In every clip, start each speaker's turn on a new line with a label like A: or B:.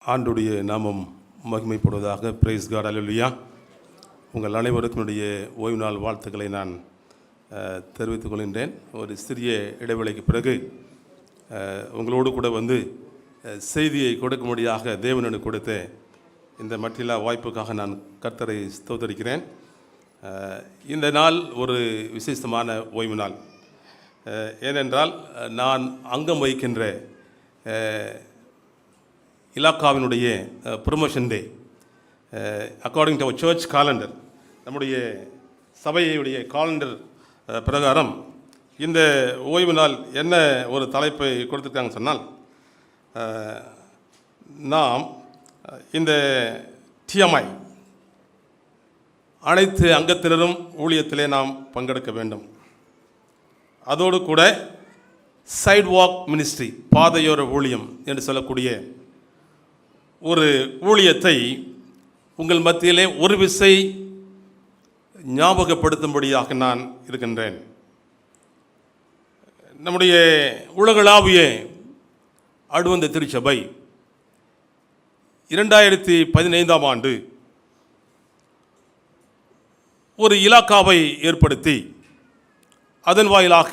A: ஆண்டுடைய நாமம் மகிமைப்படுவதாக. பிரைஸ் காட், அல்லேலூயா. உங்கள் அனைவருக்கும் ஓய்வு நாள் வாழ்த்துக்களை நான் தெரிவித்துக் கொள்கின்றேன். ஒரு சிறிய இடைவேளைக்கு பிறகு உங்களோடு கூட செய்தியை கொடுக்கும்படியாக தேவன் எனக்கு கொடுத்த இந்த மட்டில்லா வாய்ப்புக்காக நான் கர்த்தரை ஸ்தோத்தரிக்கிறேன். இந்த நாள் ஒரு விசேஷமான ஓய்வு நாள். ஏனென்றால் நான் அங்கம் வகிக்கின்ற இலாக்காவினுடைய promotion day according to our church calendar, நம்முடைய சபையுடைய காலண்டர் பிரகாரம் இந்த ஓய்வு நாள் என்ன ஒரு தலைப்பை கொடுத்துருக்காங்க சொன்னால், நாம் இந்த TMI அனைத்து அங்கத்தினரும் ஊழியத்திலே நாம் பங்கெடுக்க வேண்டும். அதோடு கூட சைட் வாக் மினிஸ்ட்ரி, பாதையோர ஊழியம் என்று சொல்லக்கூடிய ஒரு ஊழியத்தை உங்கள் மத்தியிலே ஒரு விசை ஞாபகப்படுத்தும்படியாக நான் இருக்கின்றேன். நம்முடைய உலகளாவிய அட்வென்ட் திருச்சபை 2015ஆம் ஆண்டு ஒரு இலாக்காவை ஏற்படுத்தி அதன் வாயிலாக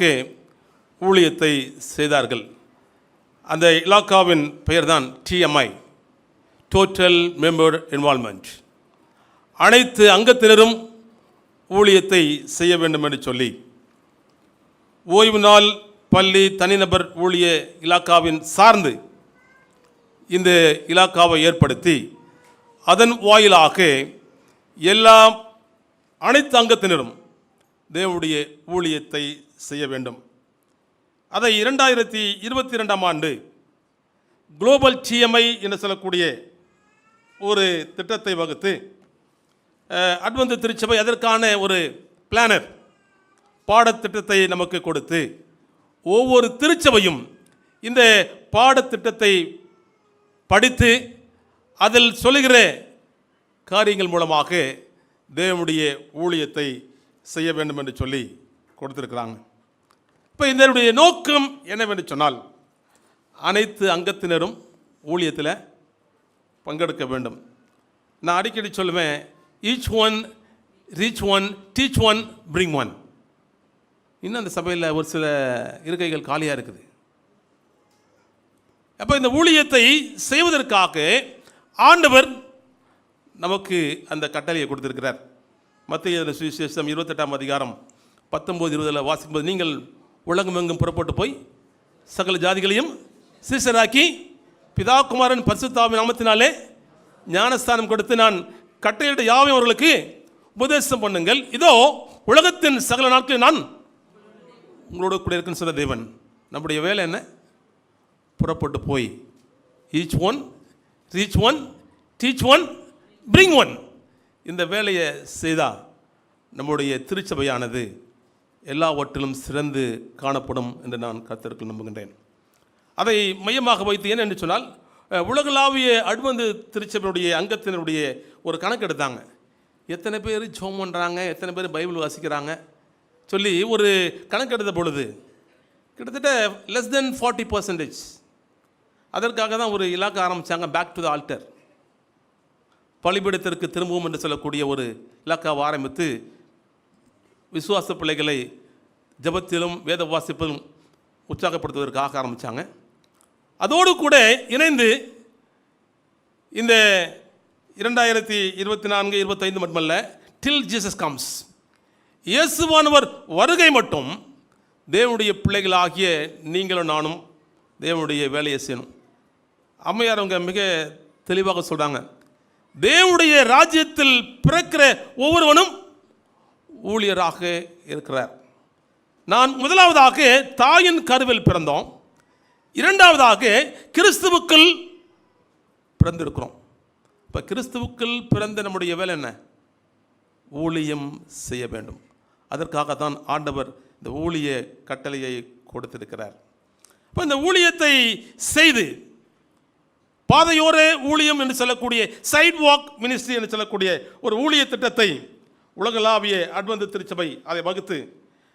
A: ஊழியத்தை செய்தார்கள். அந்த இலாக்காவின் பெயர்தான் TMI, டோட்டல் மெம்பர் இன்வால்மெண்ட். அனைத்து அங்கத்தினரும் ஊழியத்தை செய்ய வேண்டும் என்று சொல்லி ஓய்வு நாள் பள்ளி தனிநபர் ஊழிய இலாக்காவின் சார்ந்து இந்த இலாக்காவை ஏற்படுத்தி அதன் வாயிலாக அனைத்து அங்கத்தினரும் தேவனுடைய ஊழியத்தை செய்ய வேண்டும். அதை 2022ஆம் ஆண்டு குளோபல் TMI என்று சொல்லக்கூடிய ஒரு திட்டத்தை வகுத்து அட்வென்ட் திருச்சபை அதற்கான ஒரு பிளானர் பாடத்திட்டத்தை நமக்கு கொடுத்து ஒவ்வொரு திருச்சபையும் இந்த பாடத்திட்டத்தை படித்து அதில் சொல்லுகிற காரியங்கள் மூலமாக தேவனுடைய ஊழியத்தை செய்ய வேண்டும் என்று சொல்லி கொடுத்துருக்குறாங்க. இப்போ இதனுடைய நோக்கம் என்னவென்று சொன்னால், அனைத்து அங்கத்தினரும் ஊழியத்தில் பங்கெடுக்க வேண்டும். நான் அடிக்கடி சொல்லுவேன், each one reach one teach one bring one. இன்னும் அந்த சபையில் ஒரு சில இருக்கைகள் காலியாக இருக்குது. அப்போ இந்த ஊழியத்தை செய்வதற்காக ஆண்டவர் நமக்கு அந்த கட்டளையை கொடுத்திருக்கிறார். மத்தேயு சுவிசேஷம் 28ஆம் அதிகாரம் 19-20 வாசிக்கும்போது, நீங்கள் உலகமெங்கும் புறப்பட்டு போய் சகல ஜாதிகளையும் சீஷராக்கி பிதா குமாரன் பரிசுத்தாவின் நாமத்தினாலே ஞானஸ்தானம் கொடுத்து நான் கட்டளையிட்ட யாவையும் அவர்களுக்கு உபதேசம் பண்ணுங்கள். இதோ உலகத்தின் சகல நாட்களில் நான் உங்களோட கூட இருக்குன்னு சொன்ன தேவன். நம்முடைய வேலை என்ன? புறப்பட்டு போய் each one reach one teach one bring one. இந்த வேலையை செய்தால் நம்முடைய திருச்சபையானது எல்லாவற்றிலும் சிறந்து காணப்படும் என்று நான் கர்த்தருக்கு நம்புகின்றேன். அதை மையமாக வைத்து ஏன் என்று சொன்னால், உலகளாவிய அட்வென்ட் திருச்சபையுடைய அங்கத்தினருடைய ஒரு கணக்கு எடுத்தாங்க. எத்தனை பேர் ஜெபம் பண்ணுறாங்க, எத்தனை பேர் பைபிள் வாசிக்கிறாங்க சொல்லி ஒரு கணக்கு எடுத்த பொழுது கிட்டத்தட்ட லெஸ் தென் 40%. அதற்காக தான் ஒரு இலாக்கா ஆரம்பித்தாங்க, பேக் டு த ஆல்டர், பலிபீடத்திற்கு திரும்பவும் என்று சொல்லக்கூடிய ஒரு இலாக்காவை ஆரம்பித்து விசுவாச பிள்ளைகளை ஜெபத்திலும் வேத வாசிப்பிலும் உற்சாகப்படுத்துவதற்காக ஆரம்பித்தாங்க. அதோடு கூட இணைந்து இந்த 2024-25 மட்டுமல்ல, டில் ஜீசஸ் கம்ஸ், இயேசுவானவர் வருகை மட்டும் தேவனுடைய பிள்ளைகளாகிய நீங்களும் நானும் தேவனுடைய வேலையை செய்யணும். அம்மையார் அவங்க மிக தெளிவாக சொல்கிறாங்க, தேவனுடைய ராஜ்யத்தில் பிறக்கிற ஒவ்வொருவனும் ஊழியராக இருக்கிறார். நான் முதலாவதாக தாயின் கருவில் பிறந்தோம், இரண்டாவதாக கிறிஸ்துவுக்குள் பிறந்திருக்கிறோம். இப்போ கிறிஸ்துவுக்குள் பிறந்த நம்முடைய வேலை என்ன? ஊழியம் செய்ய வேண்டும். அதற்காகத்தான் ஆண்டவர் இந்த ஊழிய கட்டளையை கொடுத்திருக்கிறார். இப்போ இந்த ஊழியத்தை செய்து பாதையோர ஊழியம் என்று சொல்லக்கூடிய சைட் வாக் மினிஸ்ட்ரி என்று சொல்லக்கூடிய ஒரு ஊழிய திட்டத்தை உலகளாவிய அட்வென்ட் திருச்சபை அதை வகுத்து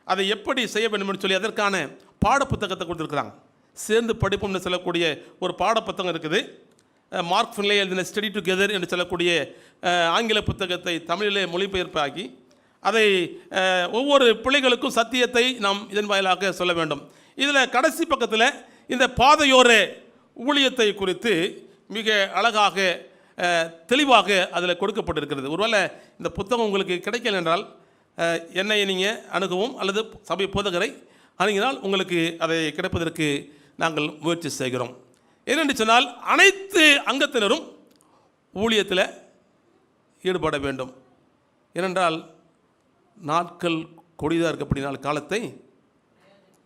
A: அதை எப்படி செய்ய வேண்டும் என்று சொல்லி அதற்கான பாடப்புத்தகத்தை கொடுத்துருக்குறாங்க. சேர்ந்து படிப்போம்னு சொல்லக்கூடிய ஒரு பாடப்புத்தகம் இருக்குது. மார்க் ஃபின்லே எழுதின ஸ்டடி டுகெதர் என்று சொல்லக்கூடிய ஆங்கில புத்தகத்தை தமிழிலே மொழிபெயர்ப்பாக்கி அதை ஒவ்வொரு பிள்ளைகளுக்கும் சத்தியத்தை நாம் இதன் வாயிலாக சொல்ல வேண்டும். இதில் கடைசி பக்கத்தில் இந்த பாதையோர ஊழியத்தை குறித்து மிக அழகாக தெளிவாக அதில் கொடுக்கப்பட்டிருக்கிறது. ஒருவேளை இந்த புத்தகம் உங்களுக்கு கிடைக்கல என்றால் என்னை நீங்கள் அணுகவும் அல்லது சபை போதகரை அணுகினால் உங்களுக்கு அதை கிடைப்பதற்கு நாங்கள் முயற்சி செய்கிறோம். ஏனென்று சொன்னால் அனைத்து அங்கத்தினரும் ஊழியத்தில் ஈடுபட வேண்டும். ஏனென்றால் நாட்கள் கொடிதாக இருக்கப்படினால் காலத்தை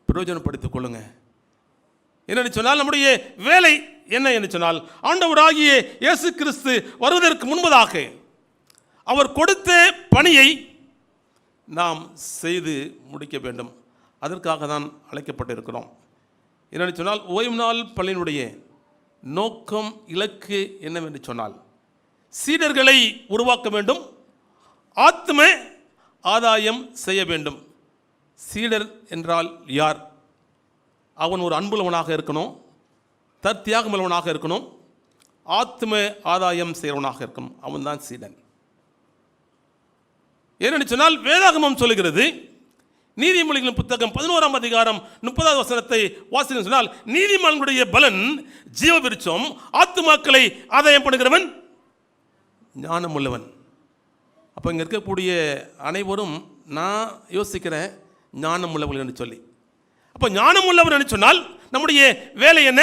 A: பிரயோஜனப்படுத்திக் கொள்ளுங்க. என்னென்னு சொன்னால் நம்முடைய வேலை என்ன என்று சொன்னால் ஆண்டவராகிய இயேசு கிறிஸ்து வருவதற்கு முன்பதாக அவர் கொடுத்த பணியை நாம் செய்து முடிக்க வேண்டும். அதற்காக தான் அழைக்கப்பட்டிருக்கிறோம். என்னென்னு சொன்னால் ஓய்வு நாள் பள்ளியினுடைய நோக்கம் இலக்கு என்னவென்று சொன்னால் சீடர்களை உருவாக்க வேண்டும், ஆத்ம ஆதாயம் செய்ய வேண்டும். சீடர் என்றால் யார்? அவன் ஒரு அன்புள்ளவனாக இருக்கணும், தற்தியாகமுள்ளவனாக இருக்கணும், ஆத்ம ஆதாயம் செய்கிறவனாக இருக்கணும். அவன் தான் சீடன். ஏனென்று சொன்னால் வேதாகமம் சொல்லுகிறது, நீதிமொழிகளின் புத்தகம் 11ஆம் அதிகாரம் 30வது வசனத்தை வாசிக்க சொன்னால் நீதிமான்களுடைய பலன் ஜீவ விருட்சம், ஆத்துமாக்களை ஆதாயம் பண்ணுகிறவன் ஞானம் உள்ளவன். அப்போ இங்கே இருக்கக்கூடிய அனைவரும் நான் யோசிக்கிறேன் ஞானம் உள்ளவர்கள் என்று சொல்லி. அப்போ ஞானம் உள்ளவர் என்று சொன்னால் நம்முடைய வேலை என்ன?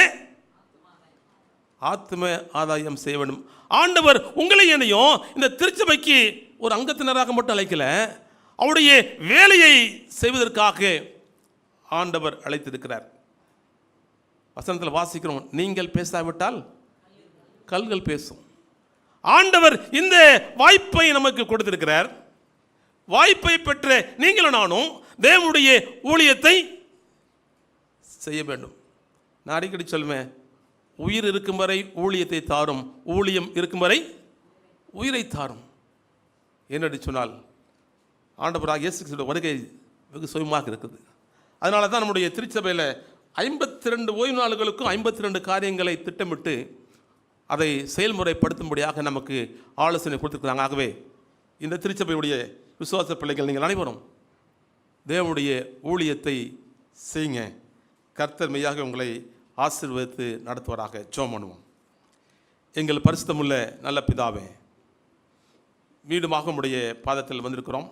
A: ஆத்ம ஆதாயம் செய்ய வேண்டும். ஆண்டவர் உங்களை என்னையும் இந்த திருச்சபைக்கு ஒரு அங்கத்தினராக மட்டும் அழைக்கல, அவருடைய வேலையை செய்வதற்காக ஆண்டவர் அழைத்திருக்கிறார். வசனத்தில் வாசிக்கிறோம், நீங்கள் பேசாவிட்டால் கல்கள் பேசும். ஆண்டவர் இந்த வாய்ப்பை நமக்கு கொடுத்திருக்கிறார். வாய்ப்பை பெற்ற நீங்களும் நானும் தேவனுடைய ஊழியத்தை செய்ய வேண்டும். நான் அடிக்கடி சொல்லுவேன், உயிர் இருக்கும் வரை ஊழியத்தை தாரும், ஊழியம் இருக்கும் வரை உயிரை தாரும். என்னடி சொன்னால் ஆண்டவராக இயேசு கிறிஸ்துவின் வருகை வெகு சுயமாக இருக்குது. அதனால தான் நம்முடைய திருச்சபையில் 52 ஓய்வு நாளுகளுக்கும் 52 காரியங்களை திட்டமிட்டு அதை செயல்முறைப்படுத்தும்படியாக நமக்கு ஆலோசனை கொடுத்துருக்குறாங்க. ஆகவே இந்த திருச்சபையுடைய விசுவாச பிள்ளைகள் நீங்கள் அனைவரும் தேவனுடைய ஊழியத்தை செய்யுங்க. கர்த்தர் மெய்யாக உங்களை ஆசீர்வதித்து நடத்துவராக. ஜெபம் பண்ணுவோம். எங்கள் பரிசுத்தமுள்ள நல்ல பிதாவே, மீண்டுமாக உம்முடைய பாதத்தில் வந்திருக்கிறோம்.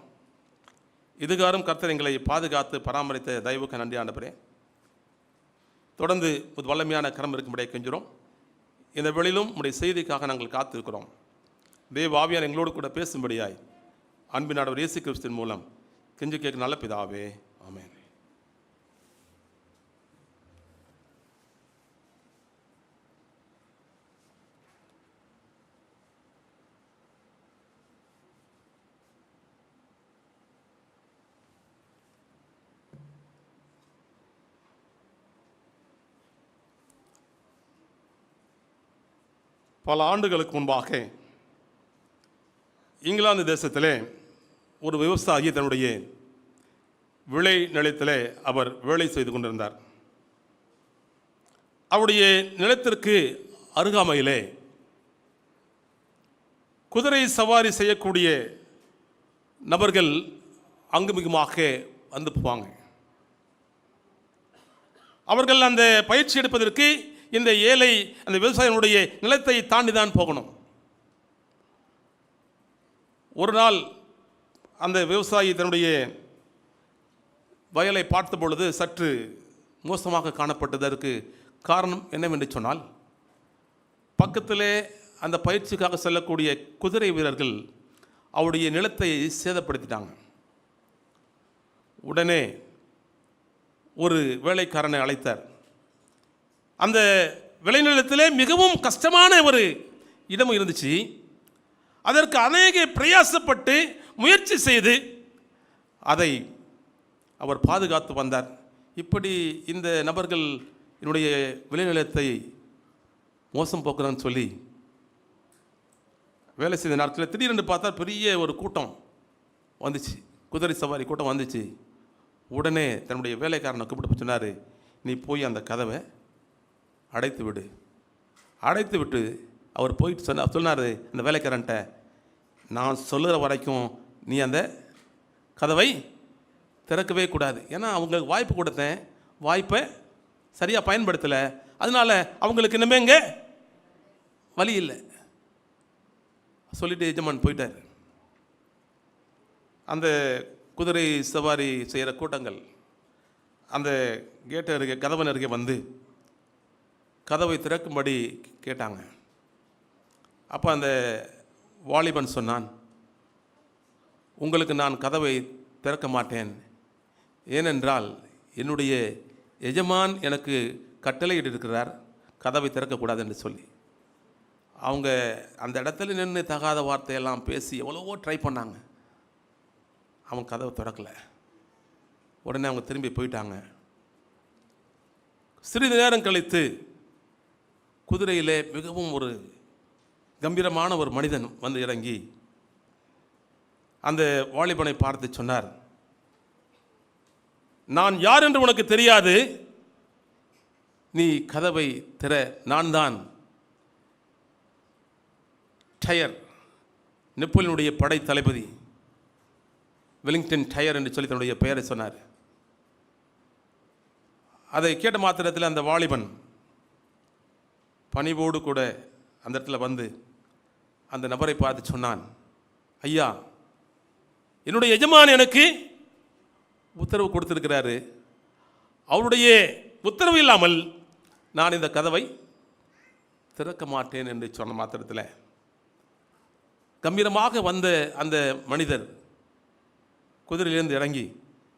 A: இதுகாரும் கர்த்தர் எங்களை பாதுகாத்து பராமரித்த தயவுக்கு நன்றி ஆண்டவரே. தொடர்ந்து ஒரு வல்லமையான கரம் இருக்கும்படியே கெஞ்சுகிறோம். இந்த வேளையிலும் உம்முடைய செய்திக்காக நாங்கள் காத்திருக்கிறோம். தேவ ஆவியார் எங்களோடு கூட பேசும்படியாய் அன்பின் ஆண்டவர் இயேசு கிறிஸ்துவின் மூலம் கெஞ்சு கேட்க நல்ல பிதாவே, ஆமென். பல ஆண்டுகளுக்கு முன்பாக இங்கிலாந்து தேசத்திலே ஒரு விவசாயி தன்னுடைய விளை நிலத்திலே அவர் வேலை செய்து கொண்டிருந்தார். அவருடைய நிலத்திற்கு அருகாமையிலே குதிரை சவாரி செய்யக்கூடிய நபர்கள் அங்குமிகுமாக வந்து போவாங்க. அவர்கள் அந்த பயிற்சி எடுப்பதற்கு இந்த ஏழை அந்த விவசாயினுடைய நிலத்தை தாண்டி தான் போகணும். ஒரு நாள் அந்த விவசாயி தன்னுடைய வயலை பார்த்த பொழுது சற்று மோசமாக காணப்பட்டதற்கு காரணம் என்னவென்று சொன்னால், பக்கத்திலே அந்த பயிற்சிக்காக செல்லக்கூடிய குதிரை வீரர்கள் அவருடைய நிலத்தை சேதப்படுத்திட்டாங்க. உடனே ஒரு வேலைக்காரனை அழைத்தார். அந்த விளைநிலத்திலே மிகவும் கஷ்டமான ஒரு இடம் இருந்துச்சு. அதற்கு அநேக பிரயாசப்பட்டு முயற்சி செய்து அதை அவர் பாதுகாத்து வந்தார். இப்படி இந்த நபர்கள் என்னுடைய விளைநிலத்தை மோசம் போக்குறான்னு சொல்லி வேலை செய்த நாட்களில் திடீரென்று பார்த்தா பெரிய ஒரு கூட்டம் வந்துச்சு, குதிரை சவாரி கூட்டம் வந்துச்சு. உடனே தன்னுடைய வேலைக்காரனை கூப்பிட்டு சொன்னார், நீ போய் அந்த கதவை அடைத்து விடு, அடைத்து விட்டு அவர் போயிட்டு சொன்னார் அந்த வேலைக்காரன்ட்ட, நான் சொல்லுகிற வரைக்கும் நீ அந்த கதவை திறக்கவே கூடாது. ஏன்னா அவங்களுக்கு வாய்ப்பு கொடுத்தேன், வாய்ப்பை சரியாக பயன்படுத்தலை, அதனால் அவங்களுக்கு இன்னுமே இங்கே வழி இல்லை சொல்லிட்டு எஜமான் போயிட்டார். அந்த குதிரை சவாரி செய்கிற கூட்டங்கள் அந்த கேட்டு அருகே கதவன் அருகே வந்து கதவை திறக்கும்படி கேட்டாங்க. அப்போ அந்த வாலிபன் சொன்னான், உங்களுக்கு நான் கதவை திறக்க மாட்டேன், ஏனென்றால் என்னுடைய எஜமான் எனக்கு கட்டளையிட்டிருக்கிறார் கதவை திறக்கக்கூடாது என்று சொல்லி. அவங்க அந்த இடத்துல நின்று தகாத வார்த்தையெல்லாம் பேசி எவ்வளவோ ட்ரை பண்ணாங்க. அவன் கதவை திறக்கலை. உடனே அவங்க திரும்பி போயிட்டாங்க. சிறிது நேரம் கழித்து குதிரையிலே மிகவும் ஒரு கம்பீரமான ஒரு மனிதன் வந்து இறங்கி அந்த வாலிபனை பார்த்து சொன்னார், நான் யார் என்று உனக்கு தெரியாது, நீ கதவை திற, நான் தான் டயர், நெப்போலியனுடைய படை தளபதி வெலிங்டன் டயர் என்று சொல்லி தன்னுடைய பெயரை சொன்னார். அதை கேட்ட மாத்திரத்தில் அந்த வாலிபன் பணிவோடு கூட அந்த இடத்துல வந்து அந்த நபரை பார்த்து சொன்னான், ஐயா, என்னுடைய எஜமான் எனக்கு உத்தரவு கொடுத்திருக்கிறாரு, அவருடைய உத்தரவு இல்லாமல் நான் இந்த கதவை திறக்க மாட்டேன் என்று சொன்ன மாத்திரத்தில் கம்பீரமாக வந்த அந்த மனிதர் குதிரையிலிருந்து இறங்கி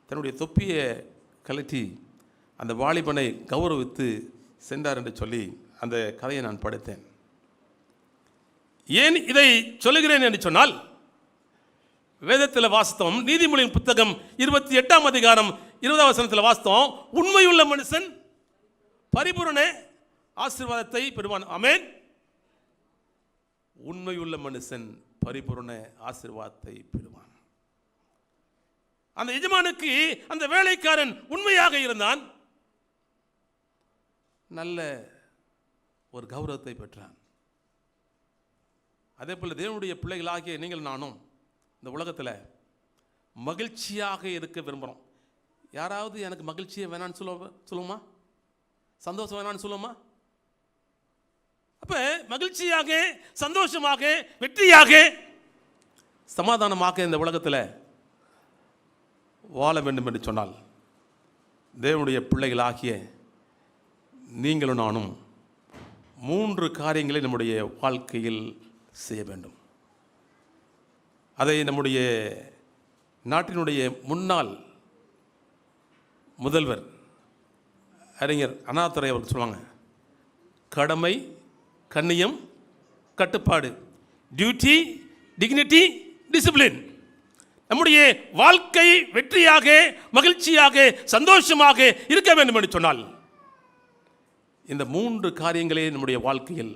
A: தன்னுடைய தொப்பியை கழட்டி அந்த வாலிபனை கௌரவித்து சென்றார் என்று சொல்லி அந்த கதையை நான் படித்தேன். ஏன் இதை சொல்லுகிறேன் என்று சொன்னால், வேதத்தில் வாஸ்தவம், நீதிமொழியின் புத்தகம் 28ஆம் அதிகாரம் 20ஆம் வசனத்தில் வாஸ்தவம், உண்மையுள்ள மனுஷன் பரிபூரண ஆசீர்வாதத்தை பெறுவான். ஆமென். உண்மையுள்ள மனுஷன் பரிபூரண ஆசீர்வாதத்தை பெறுவான். அந்த எஜமானுக்கு அந்த வேலைக்காரன் உண்மையாக இருந்தான், நல்ல ஒரு கௌரவத்தை பெற்றான். அதே போல் தேவனுடைய பிள்ளைகளாகிய நீங்கள் நானும் இந்த உலகத்தில் மகிழ்ச்சியாக இருக்க விரும்புகிறோம். யாராவது எனக்கு மகிழ்ச்சியை வேணான்னு சொல்லுவோமா? சந்தோஷம் வேணான்னு சொல்லுவோமா? அப்போ மகிழ்ச்சியாக, சந்தோஷமாக, வெற்றியாக, சமாதானமாக இந்த உலகத்தில் வாழ வேண்டும் என்று சொன்னால் தேவனுடைய பிள்ளைகளாகிய நீங்களும் நானும் 3 காரியங்களை நம்முடைய வாழ்க்கையில் செய்ய வேண்டும். அதை நம்முடைய நாட்டினுடைய முன்னாள் முதல்வர் அறிஞர் அண்ணாதுரை அவர்கள் சொல்லுவாங்க, கடமை, கண்ணியம், கட்டுப்பாடு, டியூட்டி, டிக்னிட்டி, டிசிப்ளின். நம்முடைய வாழ்க்கை வெற்றியாக, மகிழ்ச்சியாக, சந்தோஷமாக இருக்க வேண்டும் என்று சொன்னால் இந்த 3 காரியங்களே நம்முடைய வாழ்க்கையில்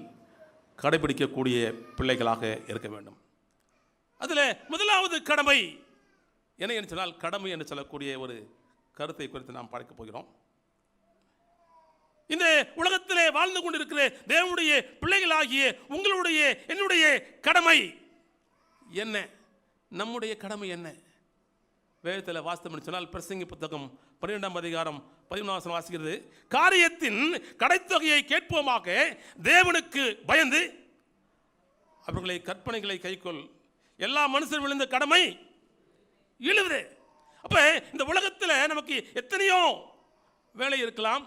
A: கடைபிடிக்கக்கூடிய பிள்ளைகளாக இருக்க வேண்டும். அதில் முதலாவது கடமை என்ன என்று சொன்னால், கடமை என்று சொல்லக்கூடிய ஒரு கருத்தை குறித்து நாம் பார்க்க போகிறோம். இந்த உலகத்திலே வாழ்ந்து கொண்டிருக்கிற தேவனுடைய பிள்ளைகளாகிய உங்களுடைய என்னுடைய கடமை என்ன? நம்முடைய கடமை என்ன? வேதத்தில் வாஸ்தவம் சொன்னால் பிரசங்கி புத்தகம் 12ஆம் அதிகாரம் 11ஆம் வசனம் வாசிக்கிறது, காரியத்தின் கடைத்தொகையை கேட்போமாக, தேவனுக்கு பயந்து அவர்களை கற்பனைகளை கைக்கொள், எல்லா மனுஷர் விழுந்த கடமை இழுது. அப்ப இந்த உலகத்தில் நமக்கு எத்தனையோ வேலை இருக்கலாம்,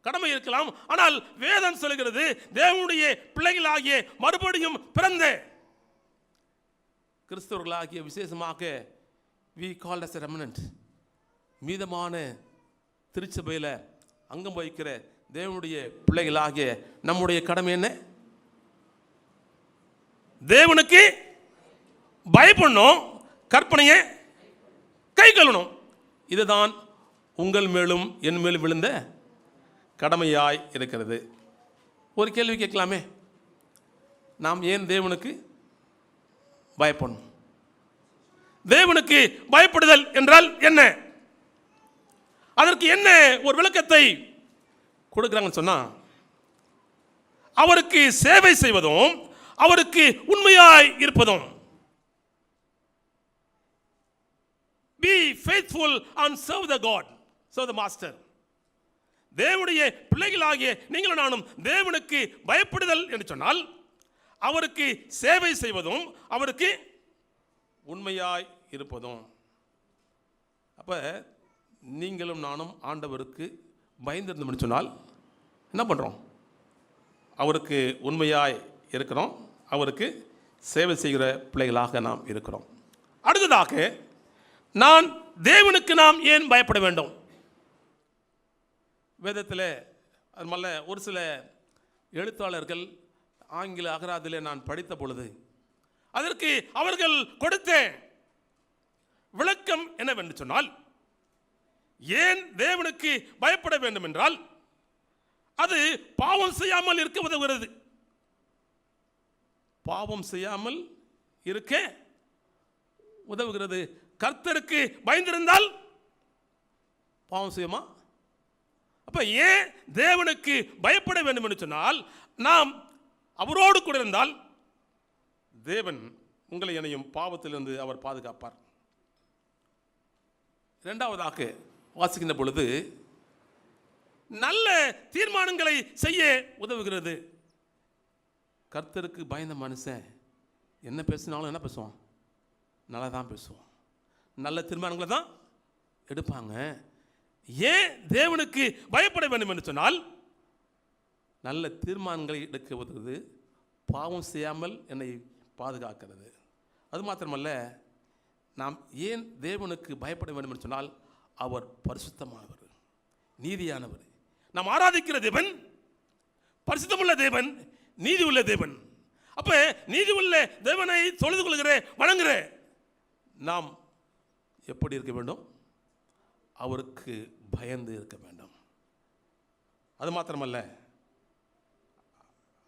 A: கடமை இருக்கலாம், ஆனால் வேதம் சொல்கிறது தேவனுடைய பிள்ளைகளாகிய மறுபடியும் பிறந்த கிறிஸ்தவர்களாகிய விசேஷமாக we called as a remnant, மீதமான திருச்சபையில் அங்கம் வகிக்கிற தேவனுடைய பிள்ளைகளாகிய நம்முடைய கடமை என்ன? தேவனுக்கு பயப்படணும், கற்பனையை கை கொள்ளணும். இதுதான் உங்கள் மேலும் என் மேலும் விழுந்த கடமையாய் இருக்கிறது. ஒரு கேள்வி கேட்கலாமே, நாம் ஏன் தேவனுக்கு பயப்படணும்? தேவனுக்கு பயப்படுதல் என்றால் என்ன? அதற்கு என்ன ஒரு விளக்கத்தை கொடுக்குறாங்கன்னு சொன்னா, அவருக்கு சேவை செய்வதும் அவருக்கு உண்மையாய் இருப்பதும். Be faithful and serve the God, serve the master. தேவனுடைய பிள்ளைகளாகிய நீங்களும் நானும் தேவனுக்கு பயப்படுதல் என்று சொன்னால் அவருக்கு சேவை செய்வதும் அவருக்கு உண்மையாய் இருப்பதும். அப்ப நீங்களும் நானும் ஆண்டவருக்கு பயந்திருந்தோம்னு சொன்னால் என்ன பண்றோம்? அவருக்கு உண்மையாய் இருக்கிறோம், அவருக்கு சேவை செய்கிற பிள்ளைகளாக நாம் இருக்கிறோம். அடுத்ததாக, நான் தேவனுக்கு நாம் ஏன் பயப்பட வேண்டும்? வேதத்தில் அது மல்ல ஒரு சில எழுத்தாளர்கள் ஆங்கில அகராதிலே நான் படித்த பொழுது அதற்கு அவர்கள் கொடுத்த விளக்கம் என்னவென்று சொன்னால், ஏன் தேவனுக்கு பயப்பட வேண்டும் என்றால் அது பாவம் செய்யாமல் இருக்க உதவுகிறது. பாவம் செய்யாமல் இருக்க உதவுகிறது. கர்த்தருக்கு பயந்திருந்தால் பாவம் செய்யுமா? அப்ப ஏன் தேவனுக்கு பயப்பட வேண்டும் என்று சொன்னால், நாம் அவரோடு கூட இருந்தால் தேவன் உங்களை என்னையும் பாவத்திலிருந்து அவர் பாதுகாப்பார். இரண்டாவதாக வாசிக்கின்ற பொழுது நல்ல தீர்மானங்களை செய்ய உதவுகிறது. கர்த்தருக்கு பயந்த மனுஷன் என்ன பேசினாலும் என்ன பேசுவான்? நல்லா தான் பேசுவான், நல்ல தீர்மானங்களை தான் எடுப்பாங்க. ஏன் தேவனுக்கு பயப்பட வேண்டும் என்று சொன்னால் நல்ல தீர்மானங்களை எடுக்க உதவுது, பாவம் செய்யாமல் என்னை பாதுகாக்கிறது. அது மாத்திரமல்ல, நாம் ஏன் தேவனுக்கு பயப்பட வேண்டும் என்று சொன்னால் அவர் பரிசுத்தமானவர், நீதியானவர். நாம் ஆராதிக்கிற தேவன் பரிசுத்தமுள்ள தேவன், நீதி உள்ள தேவன். அப்ப நீதி உள்ள தேவனை தொழுது கொள்கிற வணங்குகிற நாம் எப்படி இருக்க வேண்டும்? அவருக்கு பயந்து இருக்க வேண்டும். அது மாத்திரமல்ல,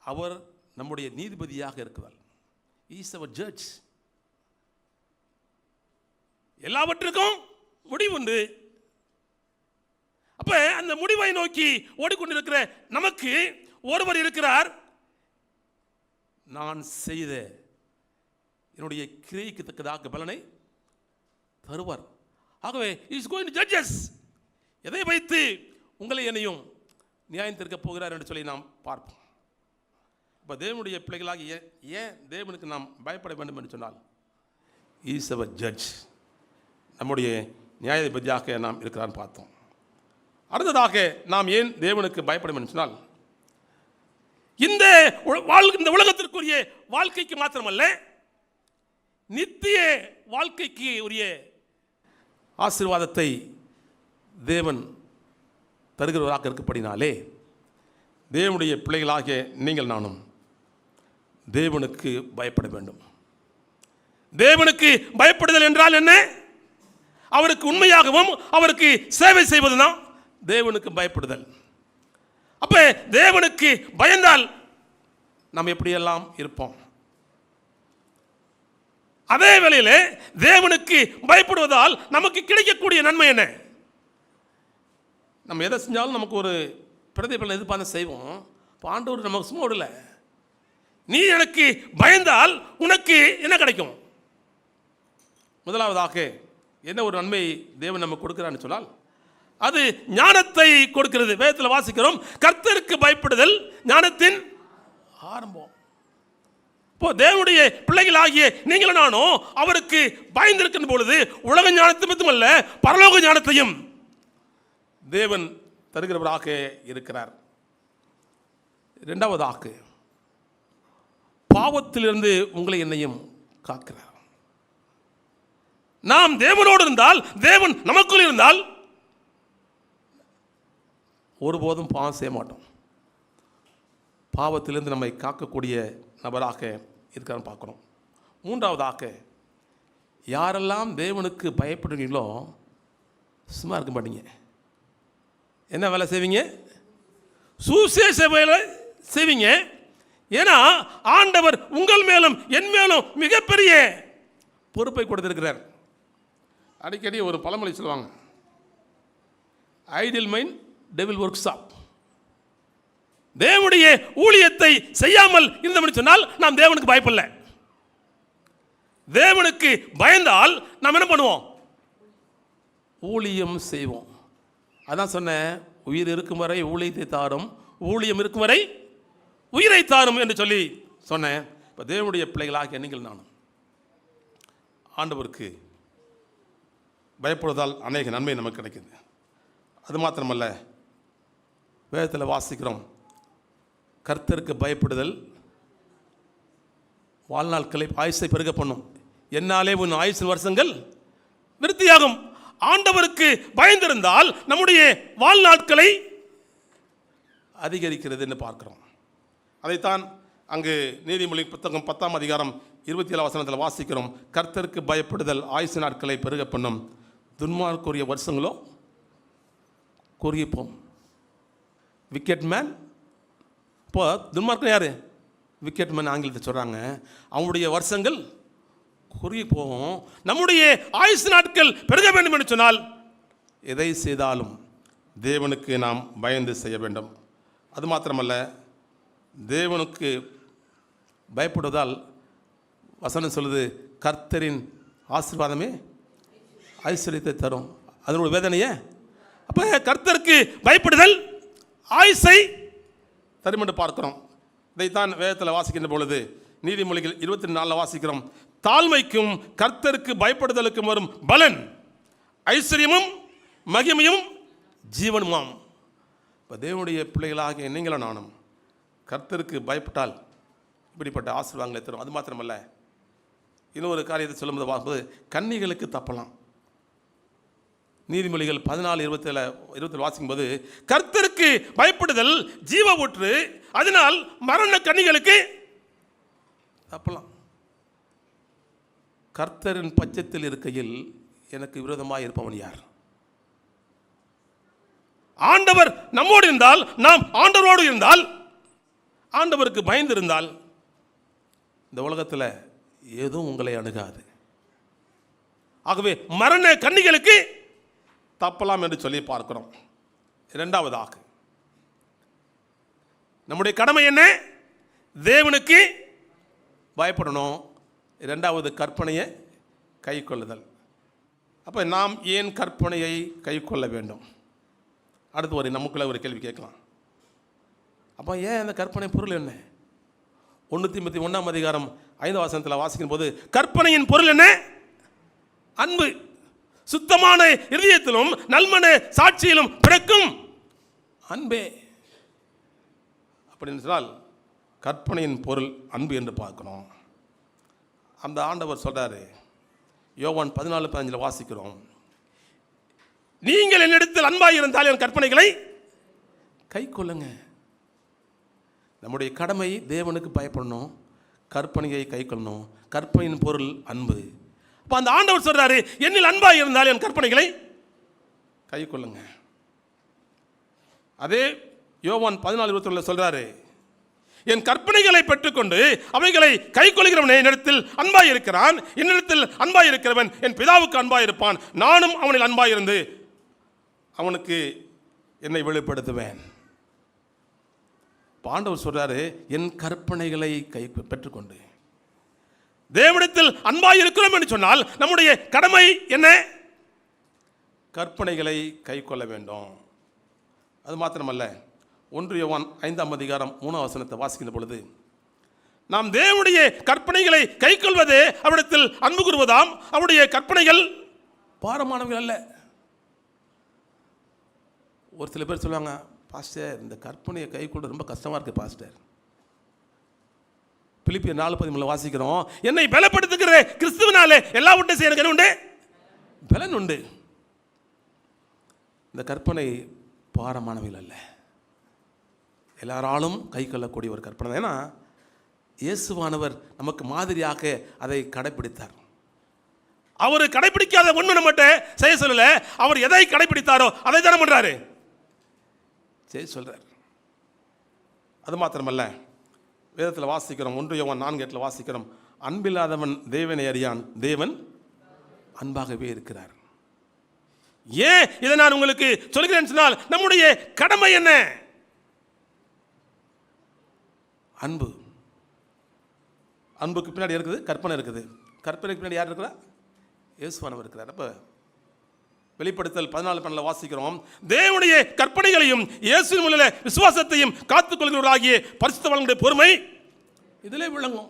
A: அவர் நம்முடைய நீதிபதியாக இருக்கிறார். இஸ் அவர் ஜட்ஜ். எல்லாவற்றுக்கும் முடிவுண்டு. அப்ப அந்த முடிவை நோக்கி ஓடிக்கொண்டிருக்கிற நமக்கு ஒருவர் இருக்கிறார், நான் செய்த என்னுடைய கிரியைக்கு தக்கதாக பலனை தருவார். ஆகவே இஸ் கோயிங் டு ஜட்ஜஸ். எதை வைத்து உங்களை என்னையும் நியாயம் தீர்க்க போகிறார் என்று சொல்லி நாம் பார்ப்போம். இப்போ தேவனுடைய பிள்ளைகளாக ஏன் தேவனுக்கு நாம் பயப்பட வேண்டும் என்று சொன்னால் இஸ் அவர் ஜட்ஜ், நம்முடைய நியாயாதிபதியாக நாம் இருக்கிறான்னு பார்த்தோம். அடுத்ததாக, நாம் ஏன் தேவனுக்கு பயப்பட வேண்டும் சொன்னால் இந்த உலகத்திற்குரிய வாழ்க்கைக்கு மாத்திரமல்ல, நித்திய வாழ்க்கைக்கு உரிய ஆசீர்வாதத்தை தேவன் தருகிறவராக இருக்கப்படினாலே தேவனுடைய பிள்ளைகளாகிய நீங்கள் நானும் தேவனுக்கு பயப்பட வேண்டும். தேவனுக்கு பயப்படுதல் என்றால் என்ன? அவருக்கு உண்மையாகவும் அவருக்கு சேவை செய்வதுதான் தேவனுக்கு பயப்படுதல். அப்ப தேவனுக்கு பயந்தால் நாம் எப்படியெல்லாம் இருப்போம்? அதே வேளையில் தேவனுக்கு பயப்படுவதால் நமக்கு கிடைக்கக்கூடிய நன்மை என்ன? நம்ம எதை செஞ்சாலும் நமக்கு ஒரு பிரதிபலன் எதிர்பார்த்து செய்வோம். இப்போ ஆண்டவர் நமக்கு சும்மா விடல. நீ எனக்கு பயந்தால் உனக்கு என்ன கிடைக்கும்? முதலாவதாக என்ன ஒரு நன்மை தேவன் நமக்கு கொடுக்கிறான்னு சொன்னால் அது ஞானத்தை கொடுக்கிறது. வேதத்தில் வாசிக்கிறோம், கர்த்தருக்கு பயப்படுதல் ஞானத்தின் ஆரம்பம். இப்போ தேவனுடைய பிள்ளைகள் ஆகிய நீங்களும் நானும் அவருக்கு பயந்திருக்கின்ற பொழுது உலக ஞானத்தை மட்டுமல்ல, பரலோக ஞானத்தையும் தேவன் தருகிறவராக இருக்கிறார். இரண்டாவதாக, பாவத்திலிருந்து உங்களை என்னையும் காக்கிறார். நாம் தேவனோடு இருந்தால், தேவன் நமக்குள் இருந்தால் ஒருபோதும் பாவம் செய்ய மாட்டோம். பாவத்திலிருந்து நம்மை காக்கக்கூடிய நபராக இருக்கிறான்னு பார்க்கணும். மூன்றாவதாக, யாரெல்லாம் தேவனுக்கு பயப்படுவீங்களோ சும்மா இருக்க மாட்டீங்க. என்ன வேலை செய்வீங்க? சுவிசேஷ வேலை செய்வீங்க. ஏன்னா ஆண்டவர் உங்கள் மேலும் என் மேலும் மிகப்பெரிய பொறுப்பை கொடுத்திருக்கிறார். அடிக்கடி ஒரு பழமொழி சொல்லுவாங்க, ideal mind devil work shop. தேவனுடைய ஊழியத்தை செய்யாமல் இருந்தோம்னு சொன்னால் நாம் தேவனுக்கு பயப்படல. தேவனுக்கு பயந்தால் நாம் என்ன பண்ணுவோம்? ஊழியம் செய்வோம். அதான் சொன்னேன், உயிர் இருக்கும் வரை ஊழியத்தை தாரும், ஊழியம் இருக்கும் வரை உயிரை தாரும் என்று சொல்லி சொன்னேன். இப்போ தேவனுடைய பிள்ளைகளாகிய நீங்கள் நானும் ஆண்டவருக்கு பயப்படுவதால் அநேக நன்மை நமக்கு கிடைக்குது. அது மாத்திரமல்ல, வேதத்தில் வாசிக்கிறோம், கர்த்தருக்கு பயப்படுதல் வாழ்நாட்களை ஆயுசை பெருக பண்ணும், என்னாலே உன் ஆயுசின் வருஷங்கள் விருத்தியாகும். ஆண்டவருக்கு பயந்திருந்தால் நம்முடைய வாழ்நாட்களை அதிகரிக்கிறது என்று பார்க்கிறோம். அதைத்தான் அங்கு நீதிமொழி புத்தகம் 10ஆம் அதிகாரம் 27ஆம் வசனத்தில் வாசிக்கிறோம். கர்த்தருக்கு பயப்படுதல் ஆயுசு நாட்களை பெருக பண்ணும், துன்மார்க்குரிய வருஷங்களோ குறுகிப்போம். விக்கெட் மேன், இப்போ துன்மார்க்கன் யாரு? விக்கெட் மேன் ஆங்கிலத்தை சொல்கிறாங்க. அவனுடைய வருஷங்கள் குறுகி போகும். நம்முடைய ஆயுசு நாட்கள் பெருக வேண்டும் என்று சொன்னால் எதை செய்தாலும் தேவனுக்கு நாம் பயந்து செய்ய வேண்டும். அது மாத்திரமல்ல, தேவனுக்கு பயப்படுவதால் வசனம் சொல்லுது, கர்த்தரின் ஆசீர்வாதமே ஐஸ்வர்யத்தை தரும். அதனோட வேதனையே. அப்போ கர்த்தருக்கு பயப்படுதல் ஆயுசை தரும் என்று பார்க்கிறோம். இதைத்தான் வேதத்தில் வாசிக்கின்ற பொழுது நீதிமொழிகள் 24 வாசிக்கிறோம், தாழ்மைக்கும் கர்த்தருக்கு பயப்படுதலுக்கும் வரும் பலன் ஐஸ்வர்யமும் மகிமையும் ஜீவனுமாம். இப்போ தேவனுடைய பிள்ளைகளாக நீங்களும் நானும் கர்த்தருக்கு பயப்பட்டால் இப்படிப்பட்ட ஆசீர்வாதங்களை தரும். அது மாத்திரமல்ல, இன்னொரு காரியத்தை சொல்லும்போது பார்க்கும்போது கன்னிகளுக்கு தப்பலாம். நீதிமொழிகள் 14:27 வாசிக்கும்போது, கர்த்தருக்கு பயப்படுதல் ஜீவ ஊற்று, அதனால் மரண கன்னிகளுக்கு தப்பலாம். கர்த்தரின் பட்சத்தில் இருக்கையில் எனக்கு விரோதமாக இருப்பவன் யார்? ஆண்டவர் நம்மோடு இருந்தால், நாம் ஆண்டவரோடு இருந்தால், ஆண்டவருக்கு பயந்து இருந்தால் இந்த உலகத்தில் எதுவும் உங்களை அணுகாது. ஆகவே மரண கன்னிகளுக்கு தப்பலாம் என்று சொல்லி பார்க்கிறோம். இரண்டாவதாக நம்முடைய கடமை என்ன? தேவனுக்கு பயப்படணும். இரண்டாவது கற்பனையை கை கொள்ளுதல். அப்போ நாம் ஏன் கற்பனையை கை கொள்ள வேண்டும்? அடுத்து ஒரு நமக்குள்ள ஒரு கேள்வி கேட்கலாம். அப்போ ஏன் அந்த கற்பனை பொருள் என்ன? 1:31 அதிகாரம் 5ஆம் வசனத்தில் வாசிக்கும் போது, கற்பனையின் பொருள் என்ன? அன்பு. சுத்தமான இதயத்திலும் நல்மன சாட்சியிலும் பிறக்கும் அன்பே. அப்படின்னு சொன்னால் கற்பனையின் பொருள் அன்பு என்று பார்க்கணும். அந்த ஆண்டவர் சொல்றாரு, யோவான் 14:15 வாசிக்கிறோம், நீங்கள் என்னிடத்தில் அன்பாய் இருந்தால் என் கற்பனைகளை கை கொள்ளுங்க. நம்முடைய கடமை தேவனுக்கு பயப்படணும், கற்பனையை கை கொள்ளணும். கற்பனையின் பொருள் அன்பு. அப்போ அந்த ஆண்டவர் சொல்றாரு, என்னில் அன்பாய் இருந்தால் என் கற்பனைகளை கை கொள்ளுங்க. அதே யோவான் 14:21 சொல்றாரு, என் கற்பனைகளை பெற்றுக்கொண்டு அவைகளை கை கொள்கிறவனே என்னிடத்தில் அன்பாய் இருக்கிறான், என்னிடத்தில் அன்பாய் இருக்கிறவன் என் பிதாவுக்கு அன்பாய் இருப்பான், நானும் அவனில் அன்பாய் இருந்து அவனுக்கு என்னை வெளிப்படுத்துவேன். ஆண்டவர் சொல்றாரு, என் கற்பனைகளை கை பெற்றுக்கொண்டு தேவனிடத்தில் அன்பாய் இருக்கிறோம் என்று சொன்னால் நம்முடைய கடமை என்ன? கற்பனைகளை கை கொள்ள வேண்டும். அது மாத்திரமல்ல, 1 யோவான் 5ஆம் அதிகாரம் 3ஆம் வசனத்தை வாசிக்கின்ற பொழுது, நாம் தேவனுடைய கற்பனைகளை கை கொள்வதே அவரிடத்தில் அன்பு கூறுவதாம். அவருடைய கற்பனைகள் பாரமானவர்கள் அல்ல. ஒரு சில பேர் சொல்லுவாங்க, பாஸ்டர் இந்த கற்பனையை கை கொள்ள ரொம்ப கஷ்டமாக இருக்குது பாஸ்டர். பிலிப்பியர் 4:13 வாசிக்கிறோம், என்னை பலப்படுத்துகிற கிறிஸ்துவினாலே எல்லாவற்றையும் செய்ய எனக்கு என்ன உண்டு? பலன் உண்டு. இந்த கற்பனை பாரமானவைகள் அல்ல, எல்லாராலும் கை கொள்ளக்கூடிய ஒரு கற்பனை. ஏன்னா இயேசுவானவர் நமக்கு மாதிரியாக அதை கடைபிடித்தார். அவர் கடைபிடிக்காத ஒன்று நம்மகிட்ட செய்ய சொல்லல. அவர் எதை கடைபிடித்தாரோ அதை தானே பண்றாரு, செய்ய சொல்றார். அது மாத்திரமல்ல, வேதத்தில் வாசிக்கிறோம், 1 யோவான் 4:8 வாசிக்கிறோம், அன்பில்லாதவன் தேவனை அறியான், தேவன் அன்பாகவே இருக்கிறார். ஏன் இதை நான் உங்களுக்கு சொல்கிறேன் சொன்னால், நம்முடைய கடமை என்ன? அன்பு. அன்புக்கு பின்னாடி இருக்குது கற்பனை இருக்குது. கற்பனைக்கு பின்னாடி யார் இருக்கிறா? இயேசுவானவர் இருக்கிறார். அப்போ வெளிப்படுத்தல் 14:12 வாசிக்கிறோம், தேவனுடைய கற்பனைகளையும் இயேசுவின் உள்ள விசுவாசத்தையும் காத்துக்கொள்கிறவர்களாகிய பரிசுத்தவான்களுடைய பொறுமை இதிலே விளங்கும்.